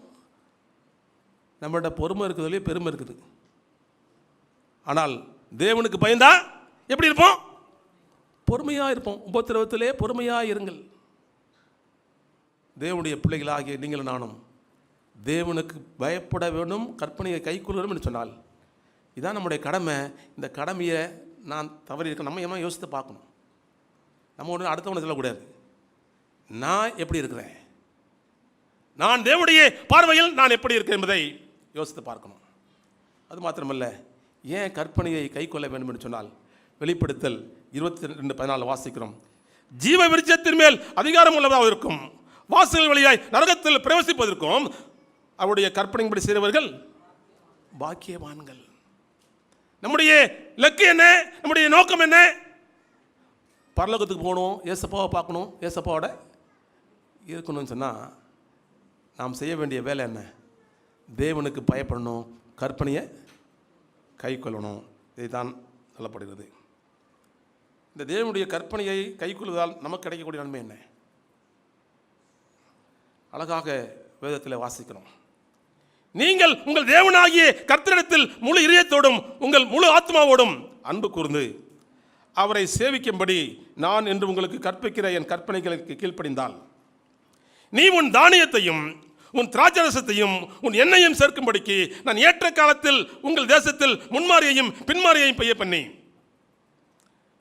A: நம்மகிட்ட பொறுமை இருக்கிறதுலே பெருமை இருக்குது. ஆனால் தேவனுக்கு பயந்தா எப்படி இருப்போம்? பொறுமையாக இருப்போம். உபத்திரவத்திலே பொறுமையாக இருங்கள். தேவனுடைய பிள்ளைகளாகிய நீங்களும் நானும் தேவனுக்கு பயப்பட வேண்டும், கற்பனையை கைக்கொள்ளணும் என்று சொன்னால் இதான் நம்முடைய கடமை. இந்த கடமையை நான் தவறி இருக்க நம்ம ஏமா யோசித்து பார்க்கணும். நம்ம ஒன்று அடுத்தவனை சொல்லக்கூடாது. நான் எப்படி இருக்கிறேன், நான் தேவனுடைய பார்வையில் நான் எப்படி இருக்கிறேன் என்பதை யோசித்து பார்க்கணும். அது மாத்திரமல்ல, ஏன் கற்பனையை கை கொள்ள வேண்டும் என்று சொன்னால் வெளிப்படுத்தல் 22:14 வாசிக்கிறோம், ஜீவ விருட்சத்தின் மேல் அதிகாரம் உள்ளதாக இருக்கும், வாசல் வழியாய் நரகத்தில் பிரவேசிப்பதற்கும் அவருடைய கற்பனைப்படி செய்தவர்கள் பாக்கியவான்கள். நம்முடைய இலக்கு என்ன? நம்முடைய நோக்கம் என்ன? பரலோகத்துக்கு போகணும், ஏசப்பாவை பார்க்கணும், ஏசப்பாவோட இருக்கணும்னு சொன்னால் நாம் செய்ய வேண்டிய வேலை என்ன? தேவனுக்கு பயப்படணும், கற்பனையை கை கொள்ளணும். இதுதான் சொல்லப்படுகிறது. இந்த தேவனுடைய கற்பனையை கை கொள்வதால் நமக்கு கிடைக்கக்கூடிய நன்மை என்ன? அழகாக வேதத்தில் வாசிக்கிறோம், நீங்கள் உங்கள் தேவனாகிய கர்த்தரிடத்தில் முழு இதயத்தோடும் உங்கள் முழு ஆத்மாவோடும் அன்பு கூர்ந்து அவரை சேவிக்கும்படி நான் என்று உங்களுக்கு கற்பிக்கிற என் கற்பனைகளுக்கு கீழ்ப்படிந்தால் நீ உன் தானியத்தையும் உன் திராட்சரசத்தையும் உன் எண்ணெயும் சேர்க்கும்படிக்கு நான் ஏற்ற காலத்தில் உங்கள் தேசத்தில் முன்மாரியையும் பின்மாரியையும் பெய்ய பண்ணி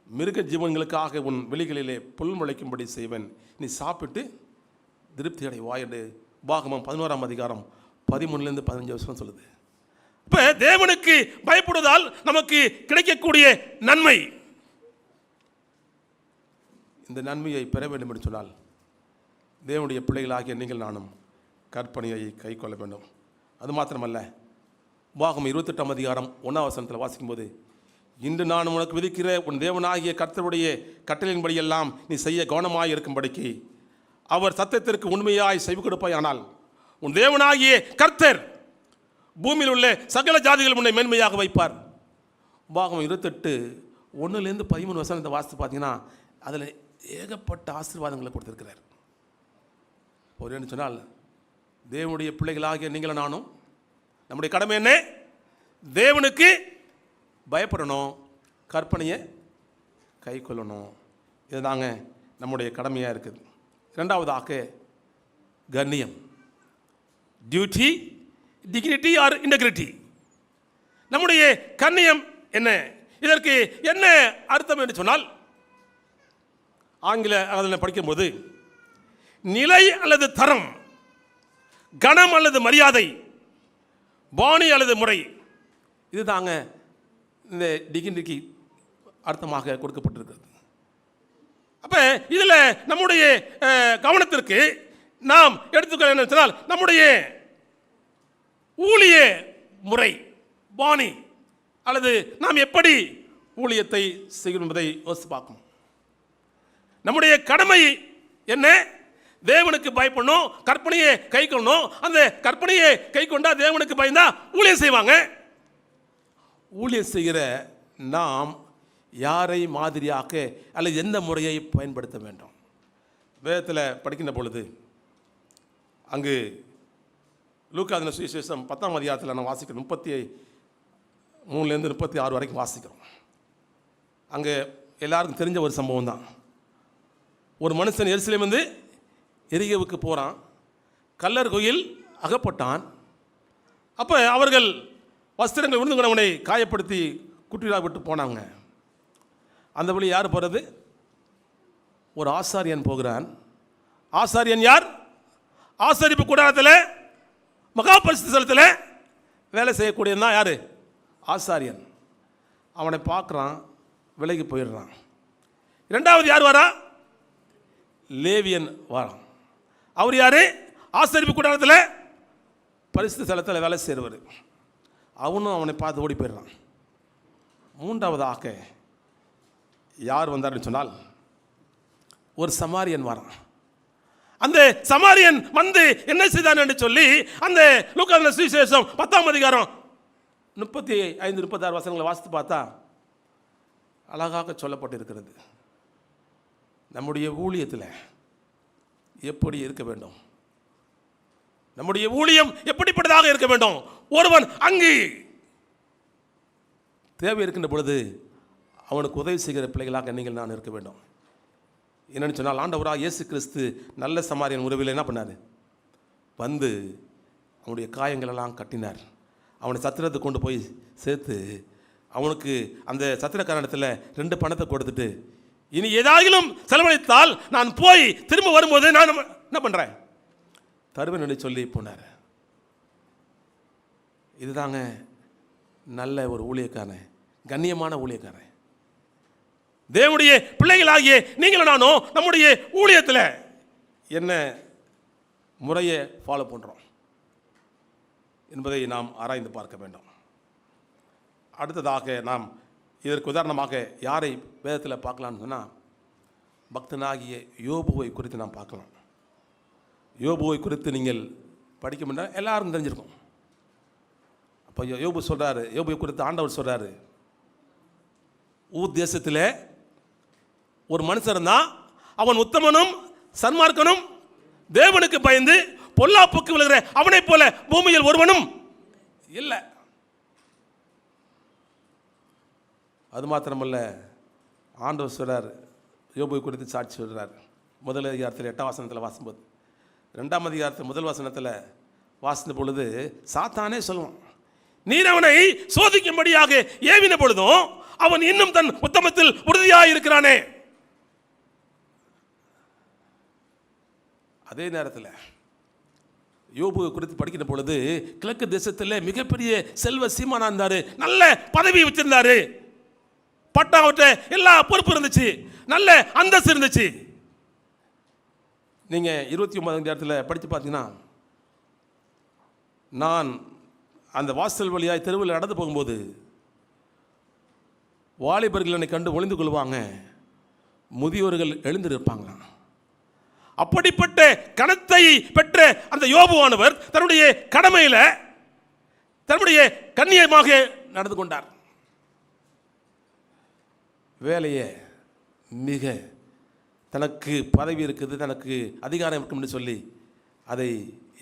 A: மிருக ஜீவன்களுக்காக உன் வெளிகளிலே புல் முளைக்கும்படி செய்வேன். நீ சாப்பிட்டு திருப்தி அடைவாய் என்று உபாகமம் 11:13-15 சொல்லுது. இப்போ தேவனுக்கு பயப்படுவதால் நமக்கு கிடைக்கக்கூடிய நன்மை, இந்த நன்மையை பெற வேண்டும் என்று சொன்னால் தேவனுடைய பிள்ளைகளாகிய நீங்கள் நானும் கற்பனையை கை கொள்ள வேண்டும். அது மாத்திரமல்ல, உபாகமம் 28:1 வாசிக்கும்போது, இன்று நான் உனக்கு விதிக்கிற உன் தேவனாகிய கர்த்தருடைய கட்டளையின்படியெல்லாம் நீ செய்ய கவனமாய் இருக்கும்படிக்கு அவர் சத்தத்திற்கு உண்மையாய் செவி கொடுப்பாயானால் உன் தேவனாகிய கர்த்தர் பூமியில் உள்ள சகல ஜாதிகள் உன்னை மேன்மையாக வைப்பார். உபாகமம் 28:1-13 வாசித்து பார்த்தீங்கன்னா அதில் ஏகப்பட்ட ஆசீர்வாதங்களை கொடுத்திருக்கிறார். ஒரு சொன்னால் தேவனுடைய பிள்ளைகளாகிய நீங்களும் நானும் நம்முடைய கடமை என்ன? தேவனுக்கு பயப்படணும், கற்பனையை கை கொள்ளணும். இதுதாங்க நம்முடைய கடமையாக இருக்குது. இரண்டாவதாக கண்ணியம், டியூட்டி, டிக்னிட்டி ஆர் இன்டெகிரிட்டி. நம்முடைய கண்ணியம் என்ன? இதற்கு என்ன அர்த்தம் என்று சொன்னால், ஆங்கில அதில் படிக்கும்போது நிலை அல்லது தரம், கணம் அல்லது மரியாதை, பாணி அல்லது முறை, இதுதாங்க இந்த டிக்னிட்டிக்கு அர்த்தமாக கொடுக்கப்பட்டிருக்கிறது. அப்போ இதில் நம்முடைய கவனத்திற்கு நாம் எடுத்துக்கொள்ள என்ன சொன்னால் நம்முடைய ஊழிய முறை, பாணி அல்லது நாம் எப்படி ஊழியத்தை செய்கிறோம் என்பதை யோசித்து பார்க்கணும். நம்முடைய கடமை என்ன? தேவனுக்கு பயப்படணும், கற்பனையை கை கொள்ளணும். அந்த கற்பனையை கை கொண்டா தேவனுக்கு பயந்தா ஊழியம் செய்வாங்க. ஊழியம் செய்கிற நாம் யாரை மாதிரியாக அல்லது எந்த முறையை பயன்படுத்த வேண்டும்? வேதத்தில் படிக்கின்ற பொழுது அங்கு லூக்கா சுவிசேஷம் 10 நான் வாசிக்கிறோம், 33-36 வரைக்கும் வாசிக்கிறோம். அங்கே எல்லாருக்கும் தெரிஞ்ச ஒரு சம்பவம் தான். ஒரு மனுஷன் எருசலேம் வந்து எரிகவுக்கு போகிறான், கல்லர் கோயில் அகப்பட்டான். அப்போ அவர்கள் வஸ்திரங்கள் விழுந்து அவனை காயப்படுத்தி குட்டியாக விட்டு போனாங்க. அந்த வழி யார் போகிறது? ஒரு ஆசாரியன் போகிறான். ஆசாரியன் யார்? ஆசாரிப்பு கூடாரத்தில் மகா பரிசுத்த ஸ்தலத்தில் வேலை செய்யக்கூடியது தான் யார்? ஆசாரியன். அவனை பார்க்குறான், விலகி போயிடுறான். இரண்டாவது யார் வரா? லேவியன் வரான். அவர் யார்? ஆசாரிப்பு கூடாரத்தில் பரிசுத்த ஸ்தலத்தில் வேலை செய்கிறவர். அவனும் அவனை பார்த்து ஓடி போயிடுறான். மூன்றாவதாக யார் வந்தார்னு சொன்னால் ஒரு சமாரியன் வரான். அந்த சமாரியன் வந்து என்ன செய்தான் என்று சொல்லி அந்த லூக்கா சுவிசேஷம் 10ஆம் அதிகாரம் 35-36 வசனங்களை வாசித்து பார்த்தா அழகாக சொல்லப்பட்டிருக்கிறது. நம்முடைய ஊழியத்தில் எப்படி இருக்க வேண்டும், நம்முடைய ஊழியம் எப்படிப்பட்டதாக இருக்க வேண்டும். ஒருவன் அங்கு தேவை இருக்கின்ற பொழுது அவனுக்கு உதவி செய்கிற பிள்ளைகளாக நீங்கள் நான் இருக்க வேண்டும். என்னென்னு சொன்னால், ஆண்டவராக இயேசு கிறிஸ்து நல்ல சமாரியன் உறவில் என்ன பண்ணார், வந்து அவனுடைய காயங்களெல்லாம் கட்டினார். அவனை சத்திரத்தை கொண்டு போய் சேர்த்து அவனுக்கு அந்த சத்திரக்காரனிடத்தில் 2 பணத்தை கொடுத்துட்டு, இனி ஏதாயிலும் செலவழித்தால் நான் போய் திரும்ப வரும்போது நான் என்ன பண்ணுறேன் தருவேன் சொல்லி போனார். இதுதாங்க நல்ல ஒரு ஊழியக்காரன், கண்ணியமான ஊழியக்காரன். தேவனுடைய பிள்ளைகளாகிய நீங்களும் நானும் நம்முடைய ஊழியத்தில் என்ன முறையை ஃபாலோ பண்ணுறோம் என்பதை நாம் ஆராய்ந்து பார்க்க வேண்டும். அடுத்ததாக நாம் இதற்கு உதாரணமாக யாரை வேதத்தில் பார்க்கலான்னு சொன்னால், பக்தனாகிய யோபுவை குறித்து நாம் பார்க்கலாம். யோபுவை குறித்து நீங்கள் படிக்க முடியாது, எல்லாரும் தெரிஞ்சிருக்கும். அப்போ யோபு சொல்கிறாரு, யோபுவை குறித்து ஆண்டவர் சொல்கிறாரு, ஊர் தேசத்தில் ஒரு மனுஷன் தான், அவன் உத்தமனும் சன்மார்க்கனும் தேவனுக்கு பயந்து பொல்லாப்புக்கு விழுகிற அவனை போல பூமியில் ஒருவனும் இல்லை. அது மாத்திரமல்ல, ஆண்டவர் சொல்றார், யோபுவை குறித்து சாட்சி சொல்கிறார். முதல் அதிகாரத்தில் 8ஆம் வசனத்தில் வாசிக்கும்போது, 2ஆம் அதிகாரத்தில் 1 வசனத்தில் வாசித்த பொழுது சாத்தானே சொல்லுவான், நீர் அவனை சோதிக்கும்படியாக ஏவின பொழுதும் அவன் இன்னும் தன் உத்தமத்தில் உறுதியாக இருக்கிறானே. அதே நேரத்தில் யோபுவை குறித்து படிக்கிற பொழுது கிழக்கு தேசத்தில் மிகப்பெரிய செல்வ சீமானா இருந்தார், நல்ல பதவி வச்சிருந்தாரு, பட்டாவற்ற எல்லா பொறுப்பு இருந்துச்சு, நல்ல அந்தஸ்து இருந்துச்சு. நீங்கள் 29ஆம் அதிகாரத்தில் படித்து பார்த்தீங்கன்னா, நான் அந்த வாசல் வழியாய் தெருவில் நடந்து போகும்போது வாலிபர்கள் என்னை கண்டு ஒளிந்து கொள்வாங்க, முதியோர்கள் எழுந்திருப்பாங்க. அப்படிப்பட்ட கணத்தை பெற்ற அந்த யோபுவானவர் தன்னுடைய கடமையில் தன்னுடைய கண்ணியமாக நடந்து கொண்டார். வேலையை மிக தனக்கு பதவி இருக்குது, தனக்கு அதிகாரம் இருக்கும்னு சொல்லி அதை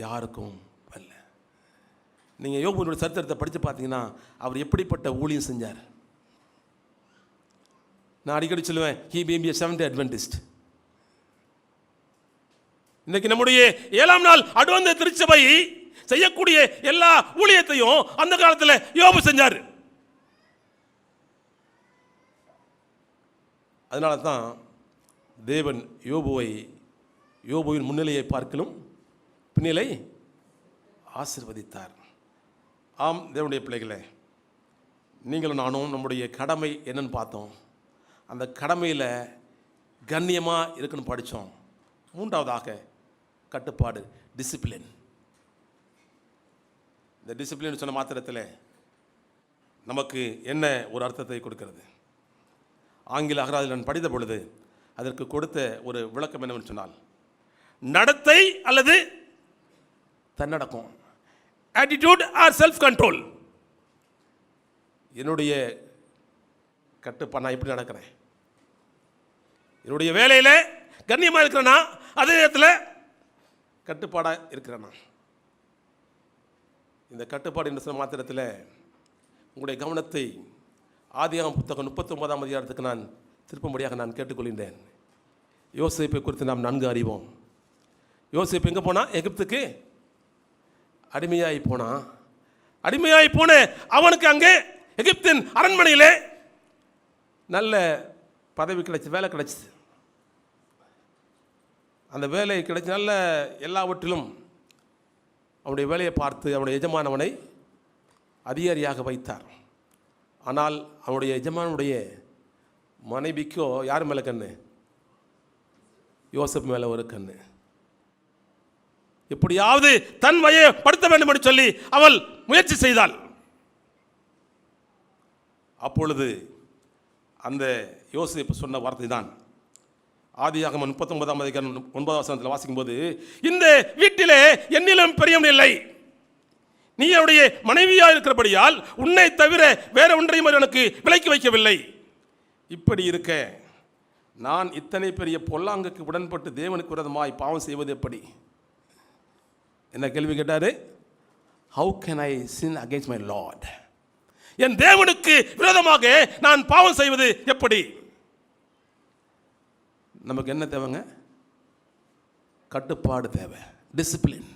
A: யாருக்கும் வரல. நீங்கள் யோபுவினுடைய சரித்திரத்தை படித்து பார்த்தீங்கன்னா அவர் எப்படிப்பட்ட ஊழியம் செஞ்சார். நான் அடிக்கடி சொல்லுவேன், he may be a Seventh Day Adventist. இன்னைக்கு நம்முடைய 7ஆம் நாள் அட்வென்ட் திருச்சபை செய்யக்கூடிய எல்லா ஊழியத்தையும் அந்த காலத்தில் யோபு செஞ்சார். அதனால தான் தேவன் யோபுவின் முன்னிலையை பார்க்கலும் பின்னிலை ஆசீர்வதித்தார். ஆம், தேவனுடைய பிள்ளைகளே, நீங்களும் நானும் நம்முடைய கடமை என்னன்னு பார்த்தோம். அந்த கடமையில் கண்ணியமாக இருக்குன்னு படித்தோம். 3ஆவதாக கட்டுப்பாடு, டிசிப்ளின். இந்த டிசிப்ளின் சொன்ன மாத்திரத்தில் நமக்கு என்ன ஒரு அர்த்தத்தை கொடுக்கிறது. ஆங்கில அகராதியில் நான் படித்த பொழுது அதற்கு கொடுத்த ஒரு விளக்கம் என்னவென்று சொன்னால், நடத்தை அல்லது தன்னடக்கம், ஆட்டிடியூட் ஆர் செல்ஃப் கண்ட்ரோல். என்னுடைய கட்டுப்பாடு, நான் எப்படி நடக்கிறேன், என்னுடைய வேலையில் கண்ணியமாக இருக்கிறேன்னா, அதே நேரத்தில் கட்டுப்பாடாக இருக்கிறேன்னா. இந்த கட்டுப்பாடு என்ற சொன்ன மாத்திரத்தில் உங்களுடைய கவனத்தை ஆதியாகமம் புத்தகம் 39ஆம் அதிகாரத்துக்கு நான் திருப்பும்படியாக நான் கேட்டுக்கொள்கின்றேன். யோசேப்பை குறித்து நாம் நன்கு அறிவோம். யோசேப்பு எங்கே போனா? எகிப்துக்கு அடிமையாகி போனான். அடிமையாகி போன அவனுக்கு அங்கே எகிப்தின் அரண்மனையில் நல்ல பதவி கிடைச்சி, வேலை கிடைச்சிது. அந்த வேலை கிடைச்சி நல்ல எல்லாவற்றிலும் அவனுடைய வேலையை பார்த்து அவனுடைய எஜமானவனை அதிகாரியாக வைத்தார். ஆனால் அவனுடைய எஜமானுடைய மனைவிக்கோ யார் மேலே கண்ணு? யோசேப்பு மேலே ஒரு கண்ணு. எப்படியாவது தன் வயை படுத்த வேண்டும் என்று சொல்லி அவள் முயற்சி செய்தாள். அப்பொழுது அந்த யோசேப்பு சொன்ன வார்த்தை தான் ஆதியாகமம் 39ஆம் அதிகாரம் 9ஆம் வசனத்தில் வாசிக்கும்போது, இந்த வீட்டிலே என்னிலும் பெரியவன் இல்லை, நீ என்னுடைய மனைவியாக இருக்கிறபடியால் உன்னை தவிர வேற ஒன்றையும் எனக்கு விலக்கி வைக்கவில்லை. இப்படி இருக்க நான் இத்தனை பெரிய பொல்லாங்குக்கு உடன்பட்டு தேவனுக்கு விரோதமாய் பாவம் செய்வது எப்படி? என்ன கேள்வி கேட்டாரு? How can I sin against my Lord? என் தேவனுக்கு விரோதமாக நான் பாவம் செய்வது எப்படி? நமக்கு என்ன தேவைங்க? கட்டுப்பாடு தேவை, டிசிப்ளின்.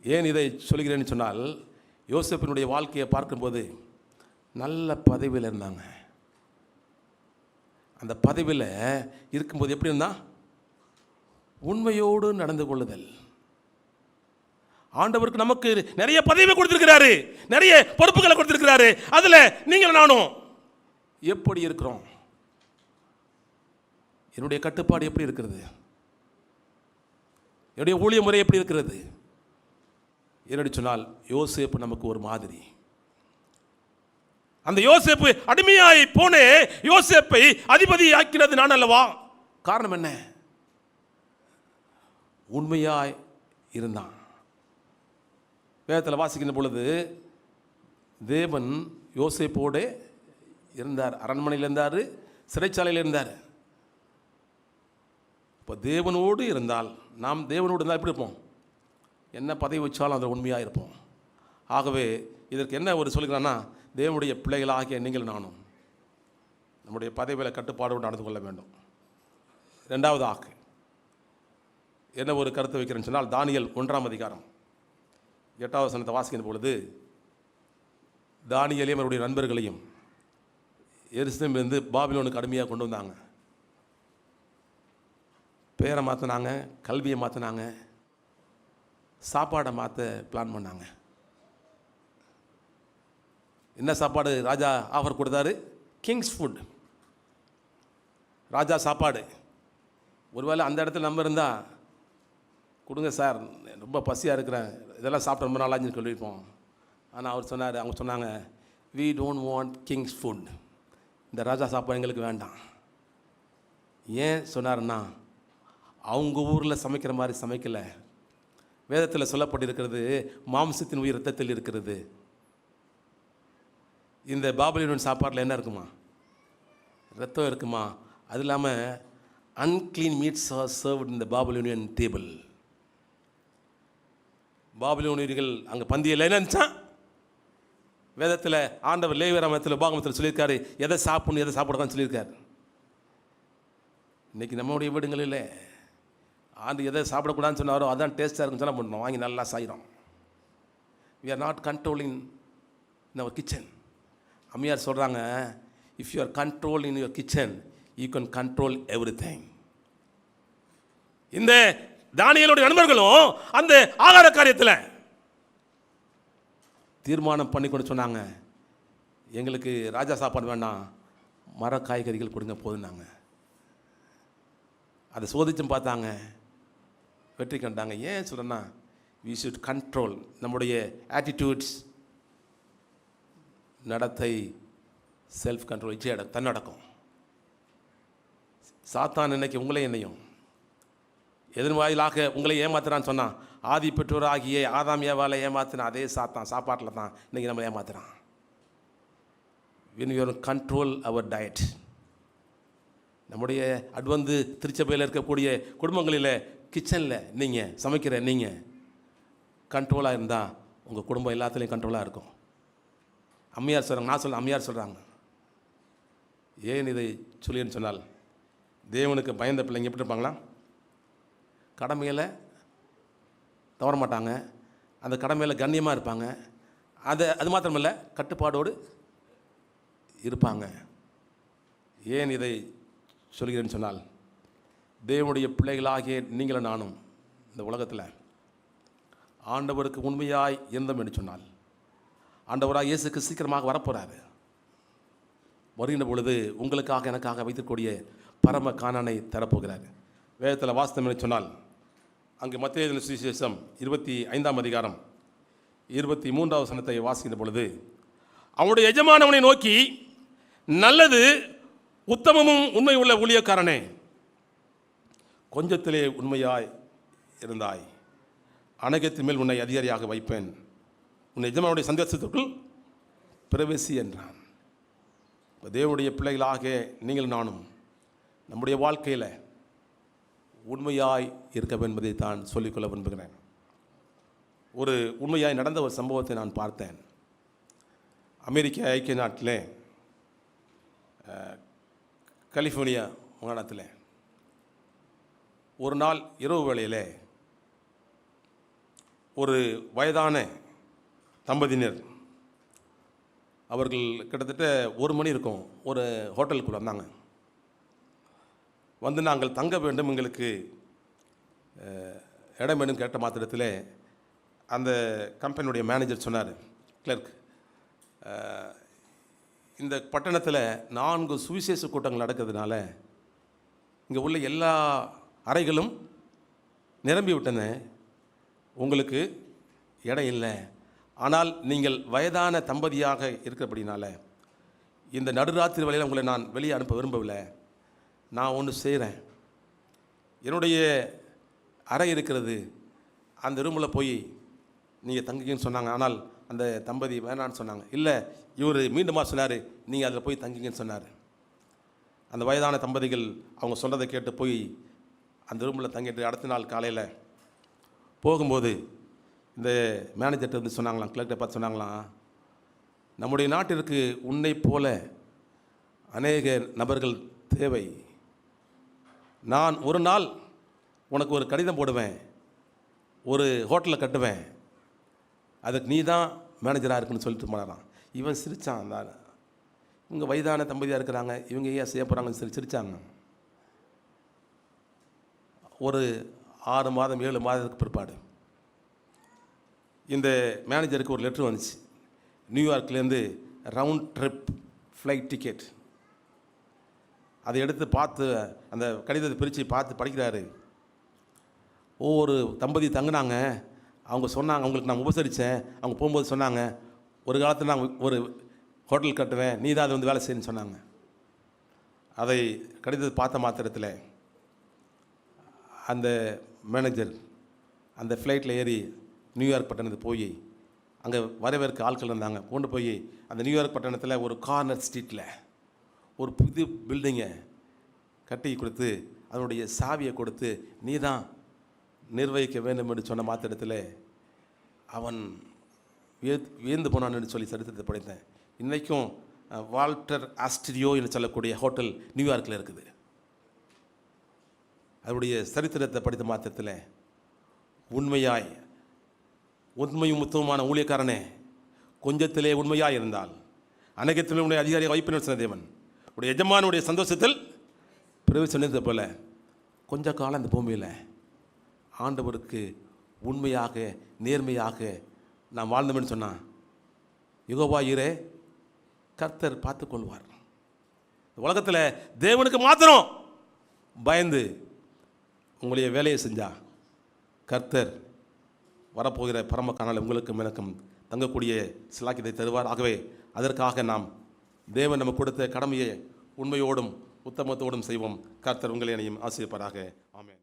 A: ஏன் இதை சொல்கிறேன்னு சொன்னால், யோசேப்பினுடைய வாழ்க்கையை பார்க்கும்போது நல்ல பதவியில் இருந்தாங்க. அந்த பதவியில் இருக்கும்போது எப்படி இருந்தா? உண்மையோடு நடந்து கொள்ளுதல். ஆண்டவருக்கு நமக்கு நிறைய பதவி கொடுத்திருக்கிறாரு, நிறைய பொறுப்புகளை கொடுத்திருக்கிறாரு. அதுல நீங்கள் நானும் எப்படி இருக்கிறோம்? என்னுடைய கட்டுப்பாடு எப்படி இருக்கிறது? என்னுடைய ஊழிய முறை எப்படி இருக்கிறது? என்னடி சொன்னால், யோசேப்பு நமக்கு ஒரு மாதிரி. அந்த யோசேப்பு அடிமையாய் போனே யோசேப்பை அதிபதி ஆக்கினது நான் அல்லவா? காரணம் என்ன? உண்மையாய் இருந்தான். வேதத்தில் வாசிக்கின்ற பொழுது தேவன் யோசேப்போடு இருந்தார். அரண்மனையில் இருந்தார், சிறைச்சாலையில் இருந்தார். இப்போ தேவனோடு இருந்தால், நாம் தேவனோடு இருந்தால் எப்படி இருப்போம்? என்ன பதவி வச்சாலும் அதில் உண்மையாக இருப்போம். ஆகவே இதற்கு என்ன ஒரு சொல்கிறான்னா, தேவனுடைய பிள்ளைகளாகிய நீங்கள் நானும் நம்முடைய பதவியில் கட்டுப்பாடோடு நடந்து கொள்ள வேண்டும். ரெண்டாவதாக என்ன ஒரு கருத்து வைக்கிறேன்னு சொன்னால், தானியேல் 1ஆம் அதிகாரம் 8வது வசனத்தை வாசிக்கின்ற பொழுது, தானியேலையும் அவருடைய நண்பர்களையும் எருசலேமிலிருந்து பாபிலோனுக்கு அடிமையாக கொண்டு வந்தாங்க. பேரை மாற்றினாங்க, கல்வியை மாற்றினாங்க, சாப்பாடை மாற்ற பிளான் பண்ணாங்க. என்ன சாப்பாடு ராஜா ஆஃபர் கொடுத்தாரு? கிங்ஸ் ஃபுட், ராஜா சாப்பாடு. ஒருவேளை அந்த இடத்துல நம்ம இருந்தால், கொடுங்க சார், ரொம்ப பசியாக இருக்கிறேன், இதெல்லாம் சாப்பிட ரொம்ப நாளாச்சுன்னு சொல்லியிருப்போம். ஆனால் அவங்க சொன்னாங்க, we don't want king's food, இந்த ராஜா சாப்பாடு எங்களுக்கு வேண்டாம். ஏன் சொன்னாருன்னா, அவங்க ஊரில் சமைக்கிற மாதிரி சமைக்கலை. வேதத்தில் சொல்லப்பட்டிருக்கிறது, மாம்சத்தின் உயிர் ரத்தத்தில் இருக்கிறது. இந்த பாபிலோனியன் சாப்பாட்டில் என்ன இருக்குமா? ரத்தம் இருக்குமா? அது இல்லாமல் unclean meats are served in the Babylonian table. பாபிலோனியர்கள் அங்கே பந்தியில் என்னச்சா? வேதத்தில் ஆண்டவர் லேவியராமத்தில் உபாகமத்தில் சொல்லியிருக்காரு, எதை சாப்பிடணும் எதை சாப்பிடக்கூடாதுன்னு சொல்லியிருக்காரு. இன்றைக்கி நம்மளுடைய வீடுகளில் ஆண்டு எதை சாப்பிடக்கூடாதுன்னு சொன்னாரோ அதான் டேஸ்ட்டாக இருக்குன்னு சொல்ல பண்ணணும், வாங்கி நல்லா சாயிடும். we are not controlling in our kitchen. அம்மையார் சொல்கிறாங்க, if you are controlled in your kitchen, you can control everything. இந்த தானியேலுடைய நண்பர்களும் அந்த ஆகார காரியத்தில் தீர்மானம் பண்ணி கொண்டு சொன்னாங்க, எங்களுக்கு ராஜா சாப்பாடு வேண்டாம், மர காய்கறிகள் கொடுங்க போதுனாங்க. அதை சோதிச்சும் பார்த்தாங்க, வெற்றி கண்டாங்க. ஏன் சொல்கிறேன்னா, we should control நம்முடைய ஆட்டிடியூட்ஸ், நடத்தை, செல்ஃப் கண்ட்ரோல், இச்சை தன்னடக்கம். சாத்தான் இன்னைக்கு உங்களே என்னையும் எதன் வாயிலாக உங்களை ஏமாத்துறான்னு சொன்னான். ஆதி பெற்றோராகிய ஆதாம் ஏவாளை ஏமாத்தினா அதே சாத்தான் சாப்பாட்டில் தான் இன்றைக்கி நம்ம ஏமாத்துறான். when you control our diet, நம்முடைய அட்வந்து திருச்சபையில் இருக்கக்கூடிய குடும்பங்களில் கிச்சனில் நீங்கள் சமைக்கிற நீங்கள் கண்ட்ரோலாக இருந்தால் உங்கள் குடும்பம் எல்லாத்துலேயும் கண்ட்ரோலாக இருக்கும். அம்மையார் சொல்கிறாங்க, நான் அம்மையார் சொல்கிறாங்க. ஏன் இதை சொல்லின்னு சொன்னால், தேவனுக்கு பயந்த பிள்ளைங்க எப்படி இருப்பாங்களா? கடமையில் தவற மாட்டாங்க, அந்த கடமையில் கண்ணியமாக இருப்பாங்க. அது மாத்திரமில்லை, கட்டுப்பாடோடு இருப்பாங்க. ஏன் இதை சொல்கிறேன்னு சொன்னால், தேவனுடைய பிள்ளைகளாகிய நீங்களும் நானும் இந்த உலகத்தில் ஆண்டவருக்கு உண்மையாய் இருந்தோம் என்று சொன்னால், ஆண்டவராக இயேசுக்கு சீக்கிரமாக வரப்போகிறாரு. வருகின்ற பொழுது உங்களுக்காக எனக்காக வைத்திருக்கக்கூடிய பரம கானானை தரப்போகிறார். வேதத்தில் வாஸ்தவம் என்று சொன்னால், அங்கு மத்தேயு சுவிசேஷம் 25ஆம் அதிகாரம் 23வது வசனத்தை வாசிக்கின்ற பொழுது, அவனுடைய எஜமானவனை நோக்கி, நல்லது, உத்தமமும் உண்மை உள்ள ஊழியக்காரனே, கொஞ்சத்திலே உண்மையாய் இருந்தாய், அநேகத்தின் மேல் உன்னை அதிகாரியாக வைப்பேன், உன் எஜமானுடைய சந்தோஷத்திற்குள் பிரவேசி என்றான். தேவனுடைய பிள்ளைகளாக நீங்கள் நானும் நம்முடைய வாழ்க்கையில் உண்மையாய் இருக்க என்பதை தான் சொல்லிக்கொள்ள விரும்புகிறேன். ஒரு உண்மையாய் நடந்த ஒரு சம்பவத்தை நான் பார்த்தேன். அமெரிக்க ஐக்கிய நாட்டில் கலிஃபோர்னியா மாகாணத்தில் ஒரு நாள் இரவு வேளையில் ஒரு வயதான தம்பதியினர், அவர்கள் கிட்டத்தட்ட 1 மணி இருக்கும், ஒரு ஹோட்டலுக்குள்ள வந்தாங்க. வந்து நாங்கள் தங்க வேண்டும், எங்களுக்கு இடம் வேண்டும் கேட்ட மாத்திரத்தில் அந்த கம்பெனியுடைய மேனேஜர் சொன்னார், கிளர்க், இந்த பட்டணத்தில் 4 சுவிசேஷ கூட்டங்கள் நடக்கிறதுனால இங்கே உள்ள எல்லா அறைகளும் நிரம்பி விட்டன, உங்களுக்கு இடம் இல்லை. ஆனால் நீங்கள் வயதான தம்பதியாக இருக்கிறபடினால இந்த நடுராத்திரி வேளையில் உங்களை நான் வெளியே அனுப்ப விரும்பவில்லை. நான் ஒன்று செய்கிறேன், என்னுடைய அறை இருக்கிறது, அந்த ரூமில் போய் நீங்கள் தங்குங்கன்னு சொன்னாங்க. ஆனால் அந்த தம்பதி வேணான்னு சொன்னாங்க. இல்லை, இவர் மீண்டுமா சொன்னார், நீங்கள் அதில் போய் தங்குங்கன்னு சொன்னார். அந்த வயதான தம்பதிகள் அவங்க சொன்னதை கேட்டு போய் அந்த ரூமில் தங்கிட்டு அடுத்த நாள் காலையில் போகும்போது இந்த மேனேஜர்கிட்ட வந்து சொன்னாங்களாம், கிளர்க்கிட்ட பார்த்து சொன்னாங்களாம், நம்முடைய நாட்டிற்கு உன்னை போல அநேக நபர்கள் தேவை. நான் ஒரு நாள் உனக்கு ஒரு கடிதம் போடுவேன், ஒரு ஹோட்டலில் கட்டுவேன், அதுக்கு நீ தான் மேனேஜராக இருக்குன்னு சொல்லிட்டு போனாராம். இவன் சிரித்தான். தான் இவங்க வயதான தம்பதியாக இருக்கிறாங்க, இவங்க ஏன் செய்ய போகிறாங்கன்னு சொல்லி சிரித்தாங்க. ஒரு 6 மாதம் 7 மாதத்துக்கு பிற்பாடு இந்த மேனேஜருக்கு ஒரு லெட்ரு வந்துச்சு. நியூயார்க்லேருந்து ரவுண்ட் ட்ரிப் ஃப்ளைட் டிக்கெட். அதை எடுத்து பார்த்து அந்த கடிதத்தை பிரித்து பார்த்து படிக்கிறாரு. ஒவ்வொரு தம்பதி தங்கினாங்க, அவங்க சொன்னாங்க, அவங்களுக்கு நான் உபசரித்தேன், அவங்க போகும்போது சொன்னாங்க, ஒரு காலத்தில் நான் ஒரு ஹோட்டல் கட்டுவேன், நீ தான் அதை வந்து வேலை செய்யணும்னு சொன்னாங்க. அதை கடிதத்தை பார்த்த மாத்திரத்தில் அந்த மேனேஜர் அந்த ஃப்ளைட்டில் ஏறி நியூயார்க் பட்டணத்துக்கு போய் அங்கே வரவேற்க ஆட்கள் இருந்தாங்க. கொண்டு போய் அந்த நியூயார்க் பட்டணத்தில் ஒரு கார்னர் ஸ்ட்ரீட்டில் ஒரு புது பில்டிங்கை கட்டி கொடுத்து அதனுடைய சாவியை கொடுத்து நீ தான் நிர்வகிக்க வேண்டும் என்று சொன்ன மாத்திரத்தில் அவன் வியந்து போனான்னு சொல்லி சரித்திரத்தை படித்தேன். இன்றைக்கும் வால்டர் ஆஸ்ட்ரியோ என்று சொல்லக்கூடிய ஹோட்டல் நியூயார்க்கில் இருக்குது. அதனுடைய சரித்திரத்தை படித்த மாத்திரத்தில் உண்மையும் உத்தமமான ஊழியக்காரனே, கொஞ்சத்திலே உண்மையாக இருந்தால் அநேகத்திலே உடைய அதிகாரியாக வைப்பினர் சொன்ன தேவன் உடைய எஜமானுடைய சந்தோஷத்தில் பிரவேசித்தது போல கொஞ்ச காலம் இந்த பூமியில் ஆண்டவருக்கு உண்மையாக நேர்மையாக நாம் வாழ்ந்தோம்னு சொன்னால் யெகோவா ஈரே, கர்த்தர் பார்த்து கொள்வார். உலகத்தில் தேவனுக்கு மாத்திரம் பயந்து உங்களுடைய வேலையை செஞ்சா கர்த்தர் வரப்போகிற பரம காணால் உங்களுக்கும் எனக்கும் தங்கக்கூடிய சிலாக்கியத்தை தருவார். ஆகவே அதற்காக நாம் தேவன் நமக்கு கொடுத்த கடமையை உண்மையோடும் உத்தமத்தோடும் செய்வோம். கர்த்தர் உங்களை என்னையும் ஆசீர்வதிப்பாராக. ஆமென்.